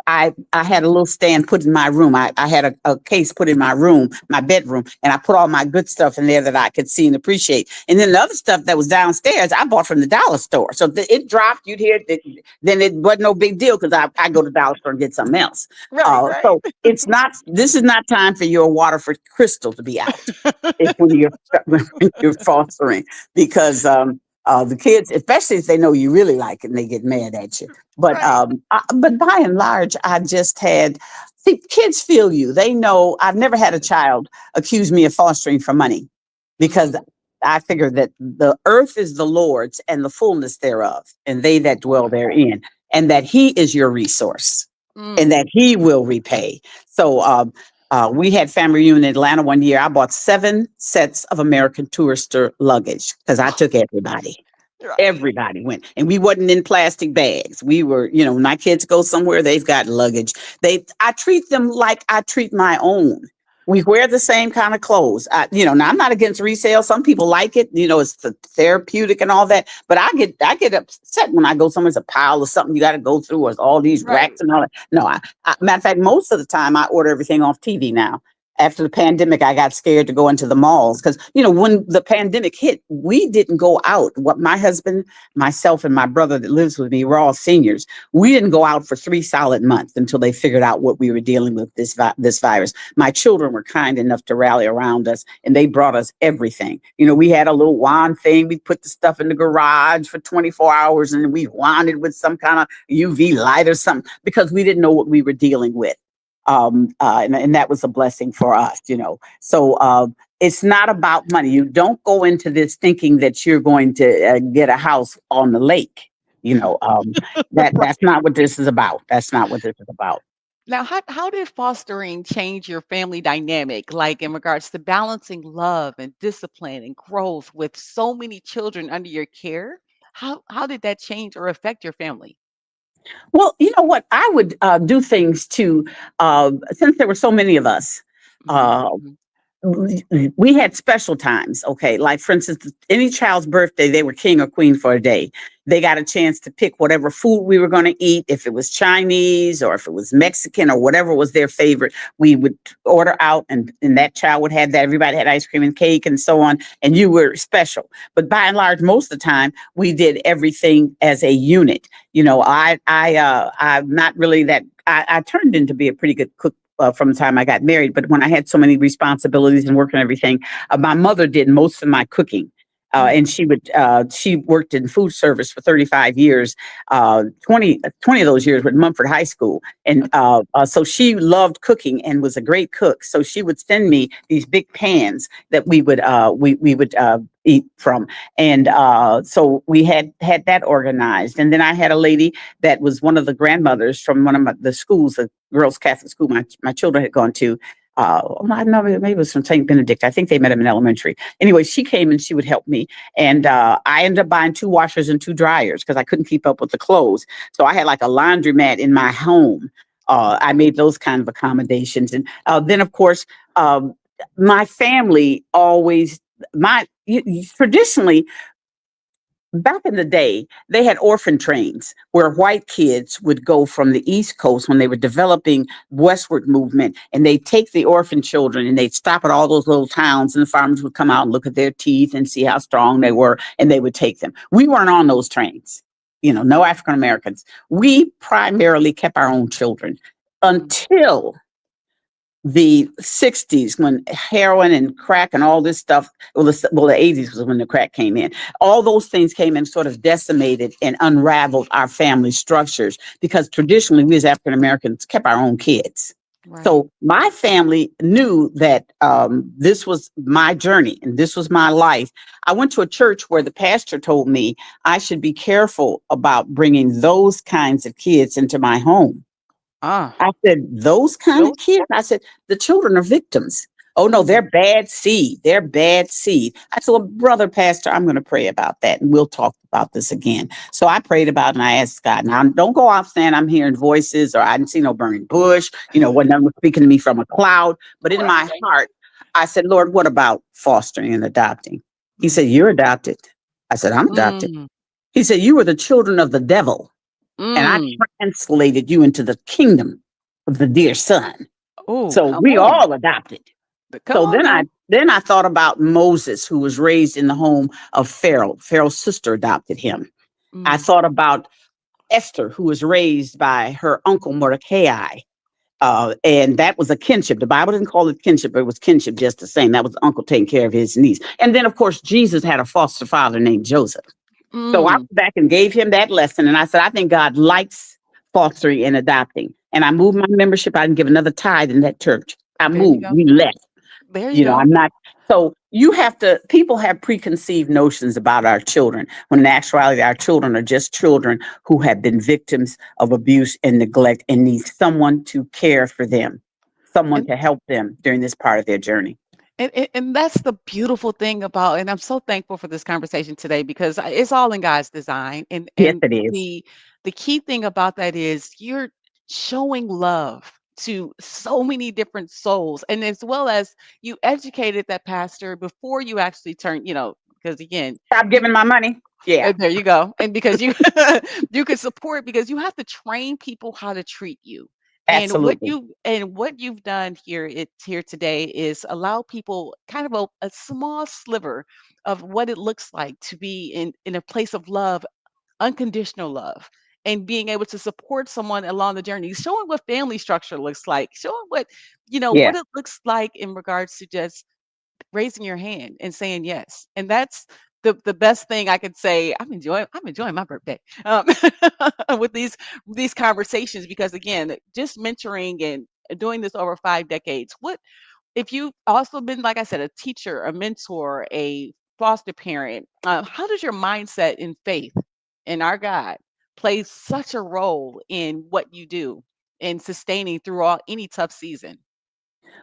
had a little stand put in my room. I had a case put in my room, my bedroom, and I put all my good stuff in there that I could see and appreciate. And then the other stuff that was downstairs, I bought from the dollar store. So it dropped. You'd hear it. Then it wasn't no big deal because I go to the dollar store and get something else. Right, right. So it's not. This is not time for your Waterford crystal to be out if when you're when you're fostering because the kids, especially if they know you really like it and they get mad at you. Right. But by and large, I just had see kids feel you. They know I've never had a child accuse me of fostering for money because Mm, I figure that the earth is the Lord's and the fullness thereof, and they that dwell therein, and that He is your resource, and mm. that He will repay. So we had family reunion in Atlanta one year. I bought 7 sets of American Tourister luggage because I took everybody. Right. Everybody went, and we wasn't in plastic bags. We were, when my kids go somewhere, they've got luggage. I treat them like I treat my own. We wear the same kind of clothes. Now I'm not against resale. Some people like it. It's the therapeutic and all that. But I get upset when I go somewhere. It's a pile of something you got to go through, or all these Right. racks and all that. No, matter of fact, most of the time I order everything off TV now. After the pandemic, I got scared to go into the malls because, when the pandemic hit, we didn't go out. What my husband, myself, and my brother that lives with me, we're all seniors. We didn't go out for 3 solid months until they figured out what we were dealing with this virus. My children were kind enough to rally around us, and they brought us everything. We had a little wand thing. We put the stuff in the garage for 24 hours, and we wanded with some kind of UV light or something because we didn't know what we were dealing with. And that was a blessing for us. So it's not about money. You don't go into this thinking that you're going to get a house on the lake. That's Right. not what this is about. That's not what this is about. Now, how did fostering change your family dynamic, like in regards to balancing love and discipline and growth with so many children under your care? How did that change or affect your family? Well, you know what? I would do things to, since there were so many of us. Mhm, Uh, mhm. we had special times. Okay, like for instance, any child's birthday, they were king or queen for a day. They got a chance to pick whatever food we were going to eat. If it was Chinese or if it was Mexican or whatever was their favorite, we would order out, and that child would have that. Everybody had ice cream and cake and so on, and you were special. But by and large, most of the time, we did everything as a unit. I'm not really that. I turned into be a pretty good cook from the time I got married. But when I had so many responsibilities and work and everything, my mother did most of my cooking. And Mm, she worked in food service for 35 years, 20 of those years with Mumford High School. And okay. so she loved cooking and was a great cook. So she would send me these big pans that we would eat from. And so we had that organized. And then I had a lady that was one of the grandmothers from one of the schools, the girls' Catholic school my children had gone to. I don't know, maybe it was from St. Benedict. I think they met him in elementary. Anyway, she came and she would help me. And I ended up buying two washers and two dryers because I couldn't keep up with the clothes. So I had like a laundromat in my home. I made those kind of accommodations. And then, of course, um, my family always, traditionally, back in the day, they had orphan trains where white kids would go from the East Coast when they were developing westward movement, and they'd take the orphan children and they'd stop at all those little towns, and the farmers would come out and look at their teeth and see how strong they were, and they would take them. We weren't on those trains, no African Americans. We primarily kept our own children Mm. until the 60s, when heroin and crack and all this stuff, the 80s was when the crack came in. All those things came and sort of decimated and unraveled our family structures, because traditionally we as African Americans kept our own kids. Right. So my family knew that this was my journey and this was my life. I went to a church where the pastor told me I should be careful about bringing those kinds of kids into my home. Ah. I said, those kind of Children. kids? I said, the children are victims. Oh no, they're Mm. bad seed. They're bad seed. I said, well, brother pastor, I'm going to pray about that and we'll talk about this again. So I prayed about it and I asked God. Now, don't go out saying I'm hearing voices or I didn't see no burning bush, when no one was speaking to me from a cloud. But in my Right. heart, I said, Lord, what about fostering and adopting? He said, Mm. you're adopted. I said, I'm adopted. Mm. He said, you were the children of the devil, and I Mm. translated you into the kingdom of the dear son. Oh, So come we on. all adopted. Come So on then I now. then I thought about Moses, who was raised in the home of Pharaoh. Pharaoh's sister adopted him. I Mm. thought about Esther, who was raised by her uncle Mordecai. And that was a kinship. The Bible didn't call it kinship, but it was kinship just the same. That was the uncle taking care of his niece. And then, of course, Jesus had a foster father named Joseph. So I Mm. went back and gave him that lesson. And I said, I think God likes fostering and adopting. And I moved my membership. I didn't give another tithe in that church. I There you moved. go. We left. There you go. I'm not. So people have preconceived notions about our children, when in actuality, our children are just children who have been victims of abuse and neglect and need someone to care for them, someone And to help them during this part of their journey. and that's the beautiful thing about, and I'm so thankful for this conversation today because it's all in God's design. And Yes, and it is. the key thing about that is you're showing love to so many different souls, and as well as you educated that pastor before you actually turn, because again, Stop you giving my money. Yeah, there you go. And because you you could support, because you have to train people how to treat you. And absolutely. what you've done here today is allow people kind of a small sliver of what it looks like to be in a place of love, unconditional love, and being able to support someone along the journey, showing what family structure looks like, showing what Yeah. it looks like in regards to just raising your hand and saying yes. And that's the best thing I could say. I'm enjoying my birthday with these conversations, because again, just mentoring and doing this over 5 decades. What if you've also been, like I said, a teacher, a mentor, a foster parent? How does your mindset in faith in our God play such a role in what you do in sustaining through all any tough season?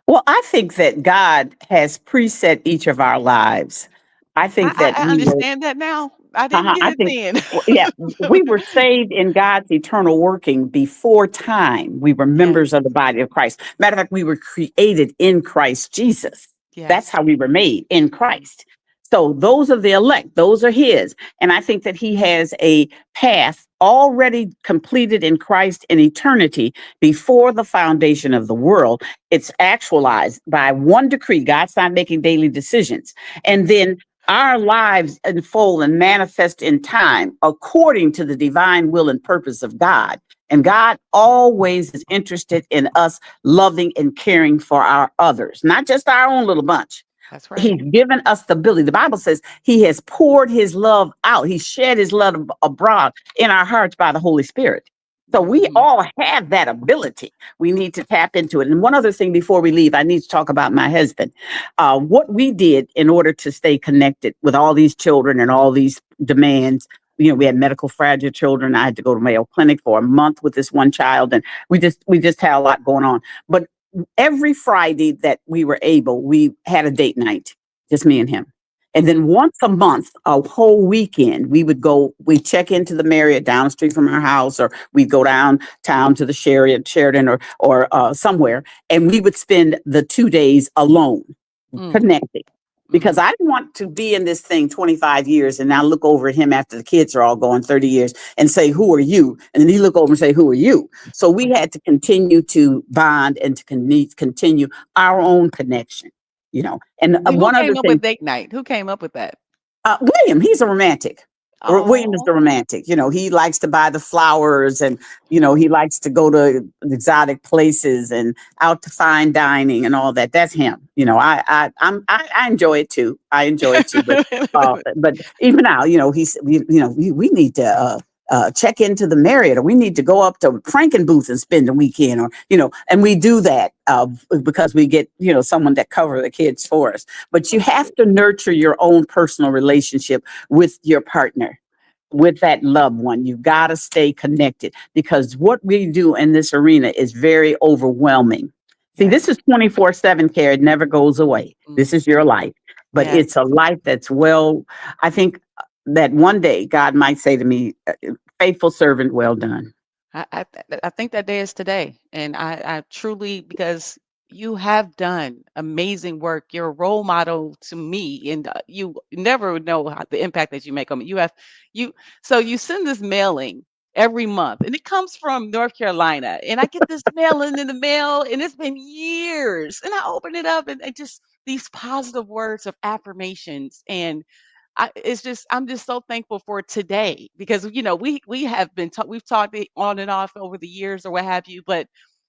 Well, I think that God has preset each of our lives. I I think that I I understand that now. I didn't get I it think, then. yeah, we were saved in God's eternal working before time. We were Yes, members of the body of Christ. Matter of fact, we were created in Christ Jesus. That's yes. how we were made, in Christ. So those are the elect, those are his. And I think that he has a path already completed in Christ in eternity before the foundation of the world. It's actualized by one decree. God's not making daily decisions. And Mhm. then our lives unfold and manifest in time according to the divine will and purpose of God. And God always is interested in us loving and caring for our others, not just our own little bunch. That's right. He's given us the ability. The Bible says he has poured his love out. He shed his love abroad in our hearts by the Holy Spirit. So we Mhm. all have that ability. We need to tap into it. And one other thing before we leave, I need to talk about my husband. What we did in order to stay connected with all these children and all these demands. We had medical fragile children. I had to go to Mayo Clinic for a month with this one child, and we just had a lot going on. But every Friday that we were able, we had a date night, just me and him. And Mhm. then once a month, a whole weekend, we check into the Marriott down the street from our house, or we'd go downtown to the Sheridan or somewhere, and we would spend the 2 days alone, Mm. connecting. Because Mhm. I didn't want to be in this thing 25 years and now look over at him after the kids are all gone 30 years and say, "Who are you?" And then he look over and say, "Who are you?" So we had to continue to bond and to continue our own connection. And Who one other came up thing, with date night? Who came up with that? William, he's a romantic. William is Oh. the romantic. He likes to buy the flowers, and he likes to go to exotic places and out to fine dining and all that. That's him. I enjoy it too. I enjoy it too. But even now, we need to check into the Marriott, or we need to go up to Frankenbooth and spend the weekend, or and we do that because we get someone that cover the kids for us. But you That's have sweet. to nurture your own personal relationship with your partner, with that loved one. You got to stay connected, because what we do in this arena is very overwhelming. See, this Yes. is 24/7 care. It never goes away. This Mhm. is your life, but Yes. it's a life that's I think that one day God might say to me, "Faithful servant, well done." I think that day is today, and I truly, because you have done amazing work. You're a role model to me, and you never know the impact that you make on me. You so you send this mailing every month, and it comes from North Carolina, and I get this mailing in the mail, and it's been years, and I open it up, and it just these positive words of affirmations, and I'm just so thankful for today, because we have we've talked it on and off over the years or what have you, but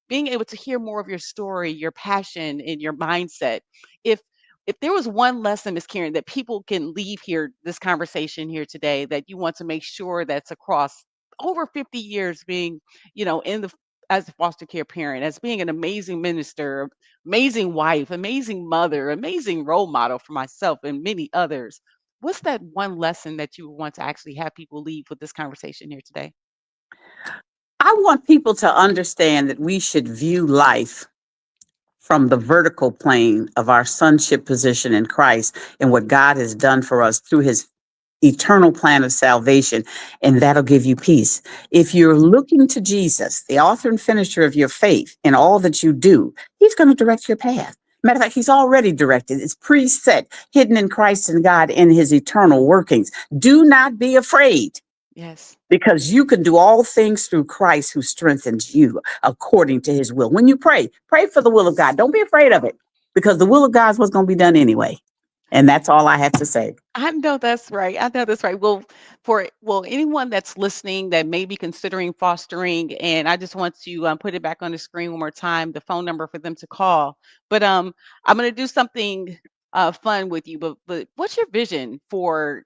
being able to hear more of your story, your passion, and your mindset. If if there was one lesson, Miss Karen, that people can leave here, this conversation here today, that you want to make sure that's across over 50 years being, in the as a foster care parent, as being an amazing minister, amazing wife, amazing mother, amazing role model for myself and many others. What's that one lesson that you want to actually have people leave with this conversation here today? I want people to understand that we should view life from the vertical plane of our sonship position in Christ and what God has done for us through his eternal plan of salvation, and that'll give you peace. If you're looking to Jesus, the author and finisher of your faith, in all that you do, he's going to direct your path. Matter of fact, he's already directed. It's preset, hidden in Christ and God in his eternal workings. Do not be afraid, Yes. because you can do all things through Christ who strengthens you according to his will. When you pray for the will of God. Don't be afraid of it, because the will of God is what's going to be done anyway. And that's all I have to say. I know that's right. I know that's right. Well, anyone that's listening that may be considering fostering, and I just want to put it back on the screen one more time, the phone number for them to call. But I'm going to do something fun with you. But what's your vision for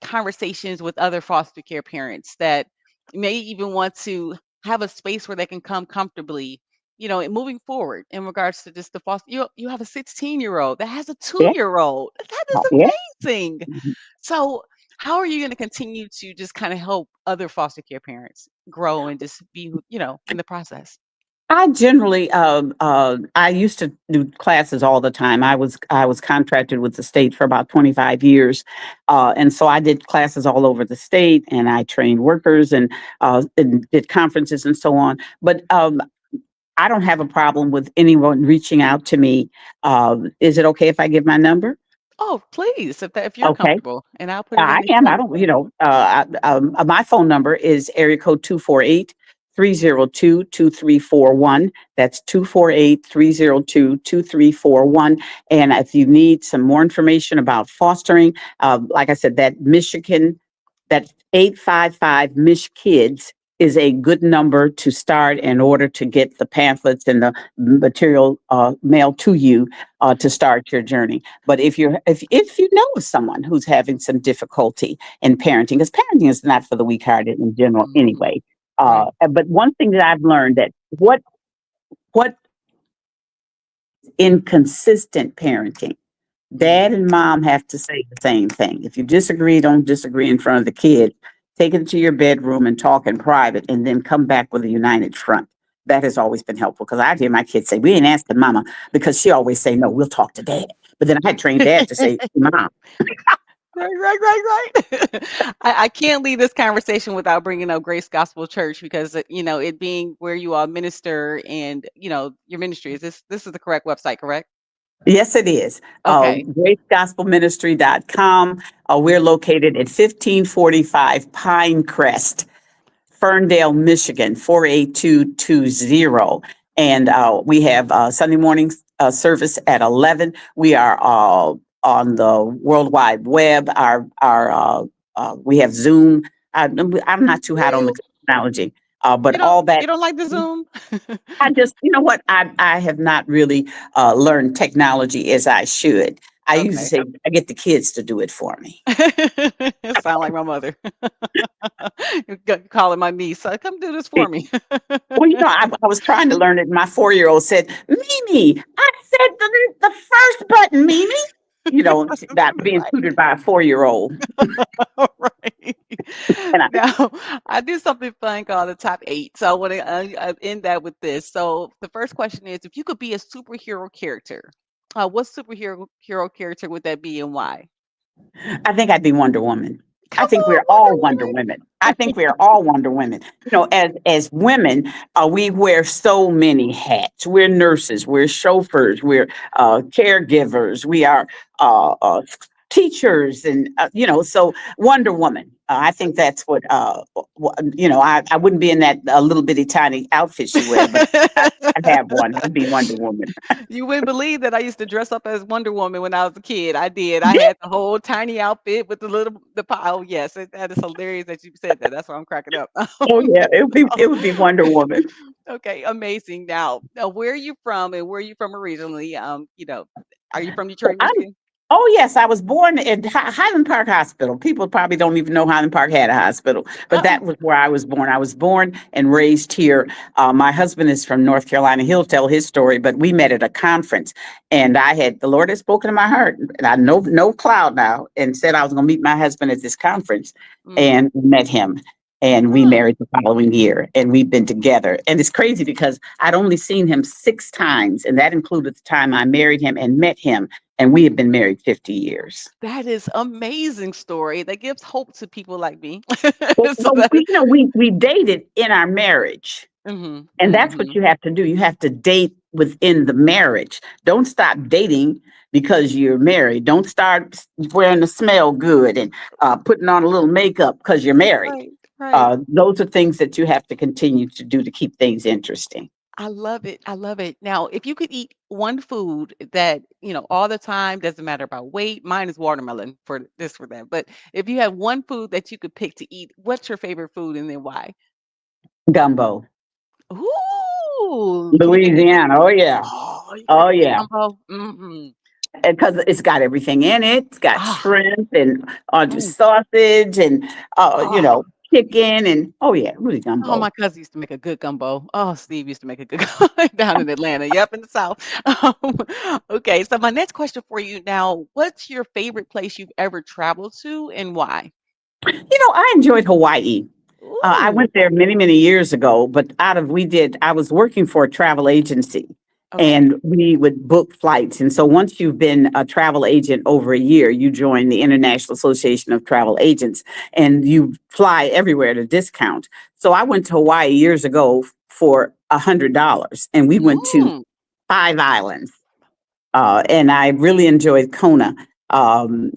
conversations with other foster care parents that may even want to have a space where they can come comfortably, and moving forward in regards to just the foster. You have a 16-year-old that has a Yeah. 2-year-old. That Oh, yeah. is amazing. So, how are you going to continue to just kind of help other foster care parents grow and just be, in the process? I generally, I used to do classes all the time. I was contracted with the state for about 25 years, and so I did classes all over the state, and I trained workers and did conferences and so on. But I don't have a problem with anyone reaching out to me. Is it okay if I give my number? Oh, please, if you're Okay. comfortable, and I'll put it I in the am. I chat as don't, well. my phone number is area code 248-302-2341. That's 248-302-2341. And if you need some more information about fostering, like I said, that 855 Mish Kids is a good number to start in order to get the pamphlets and the material mailed to you to start your journey. But if you know of someone who's having some difficulty in parenting, because parenting is not for the weak-hearted in general Mhm. anyway. Right. But one thing that I've learned that what inconsistent parenting, Mm. dad and mom have to say the same thing. If you disagree, don't disagree in front of the kids. Take it to your bedroom and talk in private, and then come back with a united front. That has always been helpful because I hear my kids say, "We ain't asking mama," because she always say, "No, we'll talk to dad." But then I trained dad to say, "Mom." Right. I can't leave this conversation without bringing up Grace Gospel Church because, it being where you all minister and, your ministry is this is the correct website, correct? Yes, it is. Okay. GraceGospelMinistry.com. We're located at 1545 Pinecrest, Ferndale, Michigan, 48220. And we have Sunday morning service at 11. We are on the World Wide Web. We have Zoom. I'm not too hot on the Ooh, technology, but you don't all that. you don't like the Zoom? I just, you know what? I have not really learned technology as I should. I usually Okay. say I get the kids to do it for me. Sound like my mother. You're calling my niece. Come do this for It- me. well, I was trying to learn it. My 4-year-old said, "Mimi, I said the first button, Mimi." That being Right. tutored by a 4-year-old. Right. And I, Now, I do something fun called the top 8. So I want to end that with this. So the first question is, if you could be a superhero character, what superhero character would that be and why? I think I'd be Wonder Woman. I Come think we're on, all Wonder Wonder Women. I think we're all Wonder Women. As women, we wear so many hats. We're nurses, we're chauffeurs, we're caregivers, we are teachers, and so Wonder Woman. I think that's what I wouldn't be in that little bitty tiny outfit she wear, but I'd have one. I'd be Wonder Woman. You wouldn't believe that I used to dress up as Wonder Woman when I was a kid. I did. I had the whole tiny outfit with the pie. Oh yes, that is hilarious that you said that. That's why I'm cracking up. Oh yeah, it would be Wonder Woman. Okay, amazing. Now, where are you from and where are you from originally? Are you from Detroit, I'm Michigan? Oh, yes, I was born at Highland Park Hospital. People probably don't even know Highland Park had a hospital, but Uh-uh. that was where I was born. I was born and raised here. My husband is from North Carolina. He'll tell his story, but we met at a conference, and the Lord had spoken to my heart, and I know no cloud now, and said I was going to meet my husband at this conference, Mm. and met him. And we Oh, married the following year, and we've been together. And it's crazy because I'd only seen him 6 times, and that included the time I married him and met him, and we have been married 50 years. that is amazing story. That gives hope to people like me. Well, So well, that is we dated in our marriage, mhm, and that's what mhm. you have to do. You have to date within the marriage. Don't stop dating because you're married. Don't start wearing the smell good and putting on a little makeup because you're married. Right, right. Those are things that you have to continue to do to keep things interesting. I love it. I love it. Now, if you could eat one food that, all the time, doesn't matter about weight, mine is watermelon for this, for that. But if you had one food that you could pick to eat, what's your favorite food and then why? Gumbo, Ooh, can you make me Louisiana. Oh yeah, oh, you gonna oh make me yeah. gumbo? Mhm. Because it's got everything in it. It's got Ah, shrimp and mm, sausage and ah. chicken and oh yeah, really Oh, gumbo. my cousin used to make a good gumbo. Oh, Steve used to make a good down in Atlanta. Yep, in the South. Okay, so my next question for you now, what's your favorite place you've ever traveled to and why? I enjoyed Hawaii. I Ooh, went there many, many years ago, but I was working for a travel agency okay. and we would book flights. And so once you've been a travel agent over a year, you join the International Association of Travel Agents and you fly everywhere at a discount. So I went to Hawaii years ago for $100 and we went to Mm, 5 islands. And I really enjoyed Kona. Um,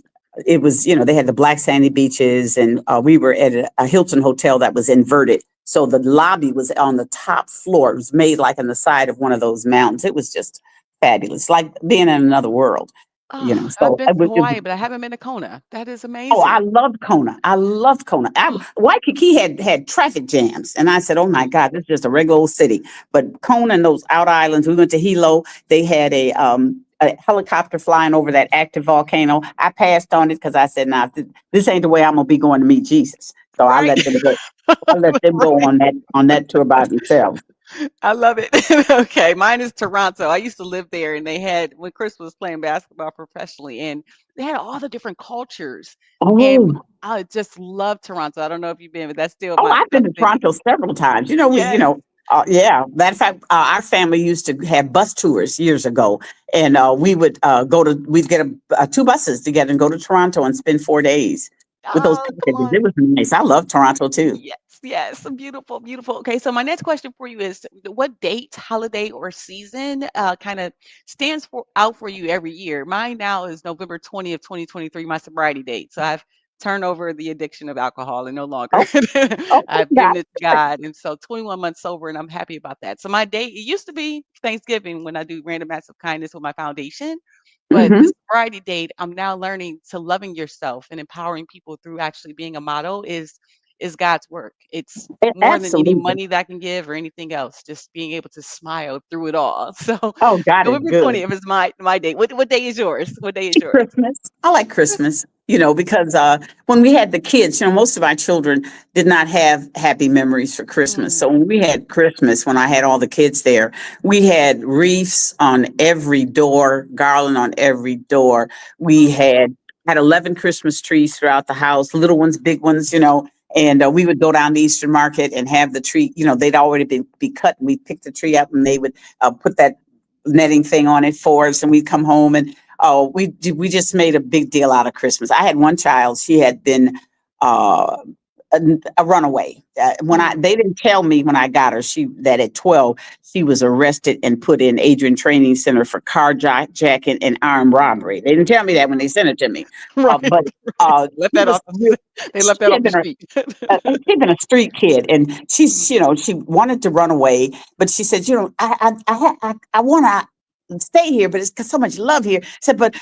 it was, they had the black sandy beaches, and we were at a Hilton hotel that was inverted. So the lobby was on the top floor. It was made like on the side of one of those mountains. It was just fabulous, like being in another world, I've So been to Hawaii, but I haven't been to Kona. That is oh, I amazing. loved Kona. I loved Kona. Waikiki had traffic jams, and I said, "Oh my Mm, God, this is just a regular old city." But Kona and those out islands, we went to Hilo. They had a helicopter flying over that active volcano. I passed on it because I said, "Nah, this ain't the way I'm gonna be going to meet Jesus." So I Right. let them go. I let them go Right. on that tour by themselves. I love it. Okay, mine is Toronto. I used to live there, and they had when Chris was playing basketball professionally, and they had all the different cultures. And Oh, I just love Toronto. I don't know if you've been, but that's still oh, I've my been to city. Toronto several times. Yes. Yeah. Matter of fact, our family used to have bus tours years ago, and we would we'd get two buses together and go to Toronto and spend 4 days with those Oh, come packages. on. It was nice. I love Toronto too. Yes, yes, beautiful, beautiful. Okay, so my next question for you is what date, holiday, or season kind of stands for out for you every year? Mine now is November 20th, 2023, my sobriety date. So I've turned over the addiction of alcohol and no longer. Oh, oh, I've God. given it to God. And so 21 months sober, and I'm happy about that. So my date, it used to be Thanksgiving when I do random acts of kindness with my foundation. But the Hmm. sobriety date, I'm now learning to loving yourself and empowering people through actually being a model is God's work. It's more than any Absolutely. money that I can give or anything else, just being able to smile through it all. So Oh, God is November good. 20th is my date. What day is yours? What day is yours? Christmas. I like Christmas, because when we had the kids, most of my children did not have happy memories for Christmas. So Mm, when we had Christmas, when I had all the kids there, we had wreaths on every door, garland on every door. We oh, had 11 Christmas trees throughout the house, little ones, big ones, and we would go down to Eastern Market and have the tree, they'd already be cut, and we'd pick the tree up and they would put that netting thing on it for us, and we'd come home and we just made a big deal out of Christmas. I had one child; she had been uh, a, a runaway. When mm, they didn't tell me when I got her, that at 12 she was arrested and put in Adrian Training Center for carjacking and armed robbery. They didn't tell me that when they sent it to me, right, but right. Left she that was off. They left that she off had the been street. she'd been a street kid, and Mm, she wanted to run away, but she said, I want to stay here, but it's 'cause so much love here. Said, but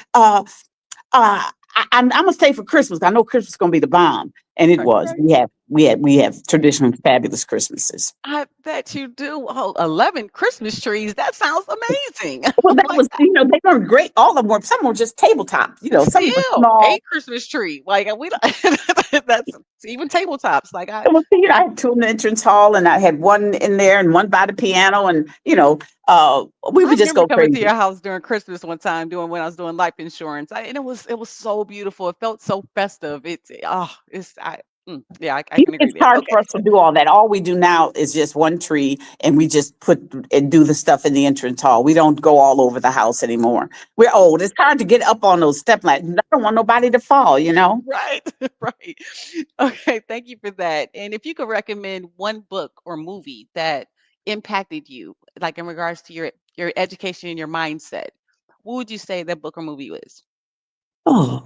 I'm gonna stay for Christmas. I know Christmas is gonna be the bomb, and it right, was. right. We have traditional fabulous Christmases. I bet you do. Oh, 11 Christmas trees. That sounds amazing. Well, Oh that my was, they weren't great. All of them were. Some were just tabletop. Some were still, small. a Christmas tree. Like, we don't that's even tabletops. Like, Well, see, I I had two in the entrance hall, and I had one in there, and one by the piano, and we I would just remember go coming to crazy. your house during Christmas one time doing when I was doing life insurance. And it was so beautiful. It felt so festive. Yeah, I can agree It's there. hard Okay. for us to do all that. All we do now is just one tree, and we just put and do the stuff in the entrance hall. We don't go all over the house anymore. We're old. It's hard to get up on those step ladders. I don't want nobody to fall. Right. Right. Okay, thank you for that. And if you could recommend one book or movie that impacted you, like in regards to your education and your mindset, what would you say that book or movie was? Oh,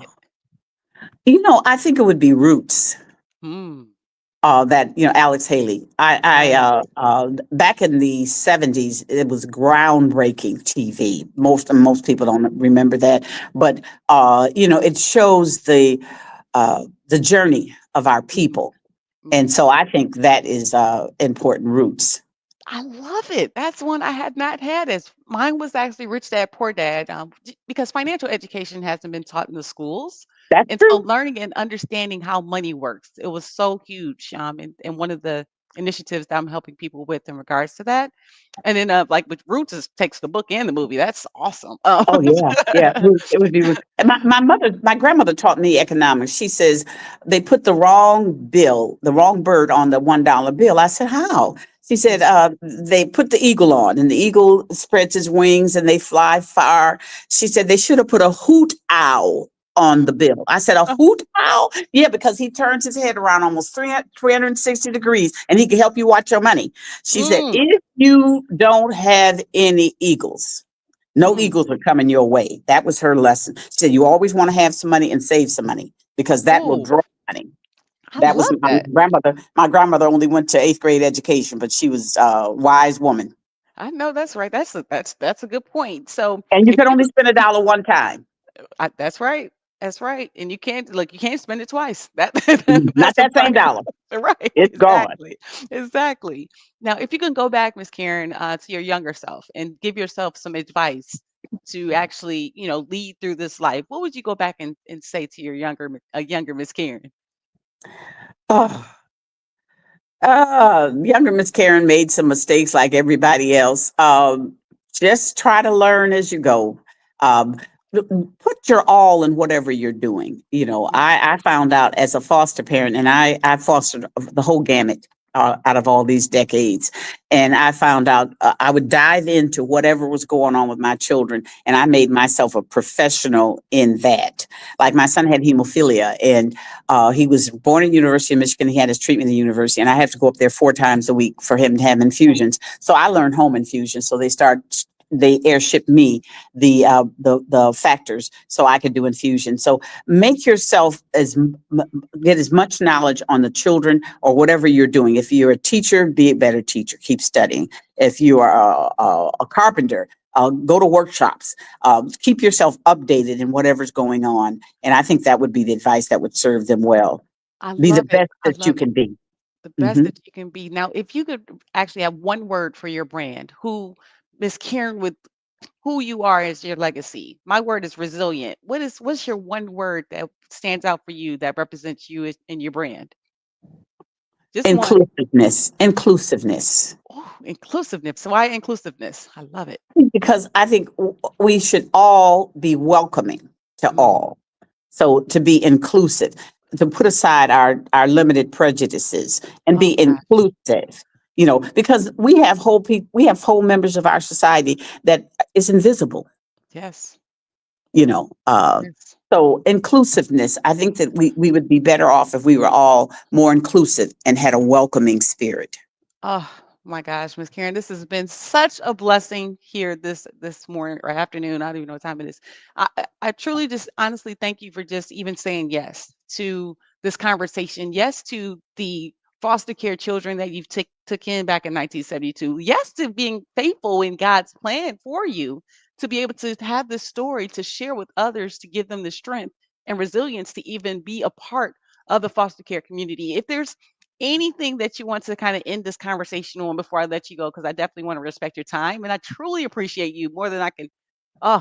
I think it would be Roots. Hmm. That Alex Haley. Yes. Back in the '70s, it was groundbreaking TV. Most people don't remember that, but it shows the journey of our Mhm. people, and Mhm. so I think that is important. Roots. I love it. That's one I had not had as mine was actually Rich Dad Poor Dad, because financial education hasn't been taught in the schools. That's And so true. learning and understanding how money works, it was so huge. And one of the initiatives that I'm helping people with in regards to that. And then like with Roots is takes the book and the movie. That's awesome. Oh yeah, yeah. It would be. And my grandmother taught me economics. She says they put the wrong bird on the $1 bill. I said, how? She said, Mm, they put the eagle on, and the eagle spreads his wings and they fly far. She said they should have put a hoot owl on the bill. I said, a oh, hoot owl? Yeah, because he turns his head around almost 360 degrees, and he can help you watch your money. She said, mm, if you don't have any eagles, no mm. eagles are coming your way. That was her lesson. She said, you always want to have some money and save some money because that will Oh, draw money. I That was love my that. grandmother. My grandmother only went to eighth grade education, but she was a wise woman. I know that's right. That's a good point. So And you if could you only could spend $1 one time. That's right. That's right. And you can't look, you can't spend it twice. Not That's a that same part. dollar. Right. It's gone. Exactly. Exactly. Now, if you can go back, Miss Karen, to your younger self and give yourself some advice to actually, lead through this life, what would you go back and say to your younger Miss Karen? Oh, younger Miss Karen made some mistakes like everybody else. Just try to learn as you go. Um, put your all in whatever you're doing. Yes. I found out as a foster parent, and I fostered the whole gamut out of all these decades. And I found out I would dive into whatever was going on with my children, and I made myself a professional in that. Like my Mm, son had hemophilia, and he was born at University of Michigan. He had his treatment at the university, and I have to go up there 4 times a week for him to have infusions. So I learned home infusion. So they airship me the factors so I could do infusion. So make yourself get as much knowledge on the children or whatever you're doing. If you're a teacher, be a better teacher. Keep studying. If you are a carpenter, go to workshops. Keep yourself updated in whatever's going on. And I think that would be the advice that would serve them well. I Be the love it. best I that you love it. can be. The best Hmm. that you can be. Now, if you could actually have one word for your brand, who Miss Karen would who you are as your legacy. My word is resilient. What's your one word that stands out for you that represents you in your brand? Just one. Inclusiveness. Inclusiveness. Oh, inclusiveness. So why inclusiveness? I love it. Because I think we should all be welcoming to Mm, all. So to be inclusive, to put aside our limited prejudices and oh be gosh. inclusive. Because we have whole members of our society that is invisible. Yes. You know, uh, Yes. so inclusiveness. I think that we would be better off if we were all more inclusive and had a welcoming spirit. Oh my gosh, Miss Karen, this has been such a blessing here this morning or afternoon. I don't even know what time it is. I truly just honestly thank you for just even saying yes to this conversation. Yes to the foster care children that you've took in back in 1972. Yes to being faithful in God's plan for you to be able to have this story to share with others to give them the strength and resilience to even be a part of the foster care community. If there's anything that you want to kind of end this conversation on before I let you go, because I definitely want to respect your time and I truly appreciate you more than I can,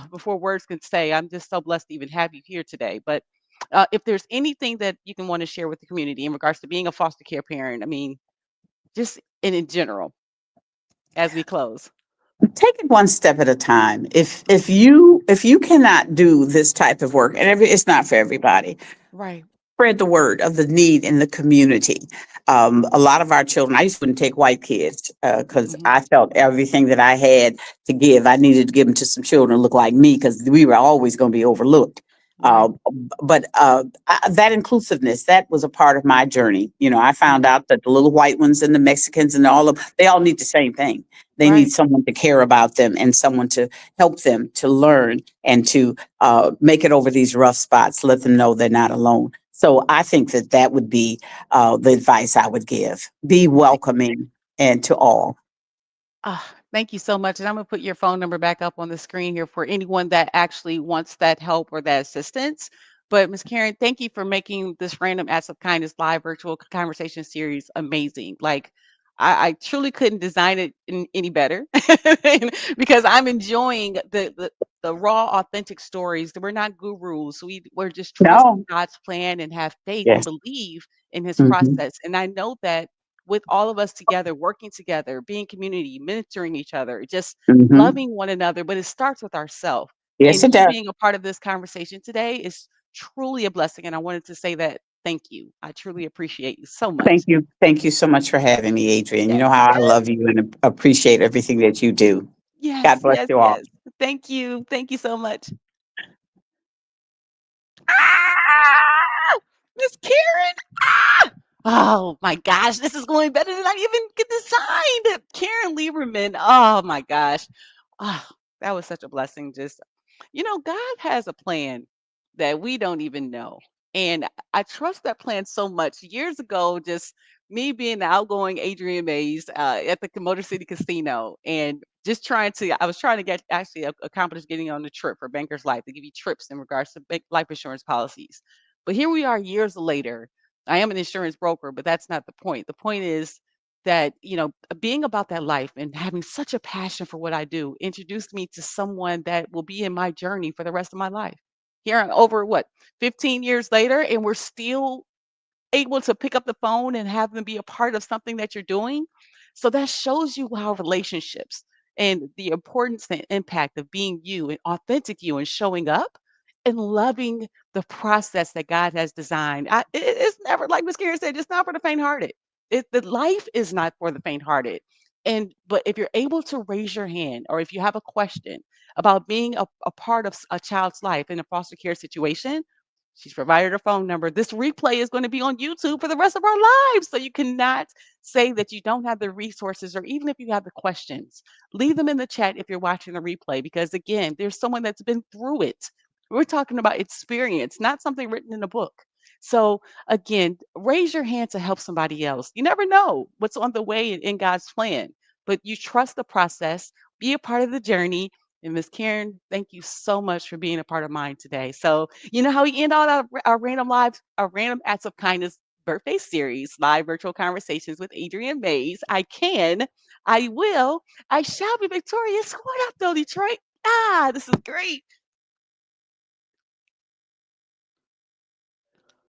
before words can say. I'm just so blessed to even have you here today. But if there's anything that you can want to share with the community in regards to being a foster care parent, I mean, just in general, as we close. Take it one step at a time. If Mhm. you cannot do this type of work, and it's not for everybody, Right. spread the word of the need in the community. A lot of our children, I used to take white kids because Hmm. I felt everything that I had to give, I needed to give them to some children who look like me because we were always going to be overlooked. Right. That inclusiveness, that was a part of my journey. I found Mm. out that the little white ones and the Mexicans and they all need the same thing. They need Right. someone to care about them and someone to help them to learn and to make it over these rough spots, let them know they're not alone. So I think that that would be the advice I would give. Be welcoming and to all. Thank you so much. And I'm going to put your phone number back up on the screen here for anyone that actually wants that help or that assistance. But Ms. Karen, thank you for making this Random Acts of Kindness live virtual conversation series amazing. Like, I truly couldn't design it any better because I'm enjoying the raw, authentic stories. We're not gurus. We're just trusting No. God's plan and have faith and Yes. believe in His Hmm. process. And I know that with all of us together, working together, being community, mentoring each other, just Hmm. loving one another. But it starts with ourselves. Yes, And it you does. being a part of this conversation today is truly a blessing. And I wanted to say that thank you. I truly appreciate you so much. Thank you. Thank you so much for having me, Adrian. You Yes, know how I yes, love you and appreciate everything that you do. yes, God bless yes, you all. yes. Thank you. Thank you so much. Ah! Miss Karen. Ah! Oh my gosh, this is going better than I even get designed. Karen Lieberman. Oh my gosh. Oh, that was such a blessing. Just, God has a plan that we don't even know. And I trust that plan so much. Years ago, just me being the outgoing Adrian Mays at the Motor City Casino and just I was trying to get actually accomplish getting on the trip for Bankers Life. They give you trips in regards to life insurance policies. But here we are years later. I am an insurance broker, but that's not the point. The point is that, being about that life and having such a passion for what I do introduced me to someone that will be in my journey for the rest of my life. Here over what, 15 years later, and we're still able to pick up the phone and have them be a part of something that you're doing. So that shows you how relationships and the importance and impact of being you and authentic you and showing up and loving the process that God has designed. It's never, like Miss Karen said, it's not for the faint-hearted. The life is not for the faint-hearted. And but if you're able to raise your hand, or if you have a question about being a part of a child's life in a foster care situation, she's provided her phone number. This replay is going to be on YouTube for the rest of our lives. So you cannot say that you don't have the resources, or even if you have the questions, leave them in the chat if you're watching the replay, because again, there's someone that's been through it. We're talking about experience, not something written in a book. So again, raise your hand to help somebody else. You never know what's on the way in God's plan, but you trust the process, be a part of the journey. And Miss Karen, thank you so much for being a part of mine today. So, you know how we end all our random lives, our random acts of kindness birthday series, live virtual conversations with Adrienne Mays. I can, I will, I shall be victorious. What up, though, Detroit? Ah, this is great.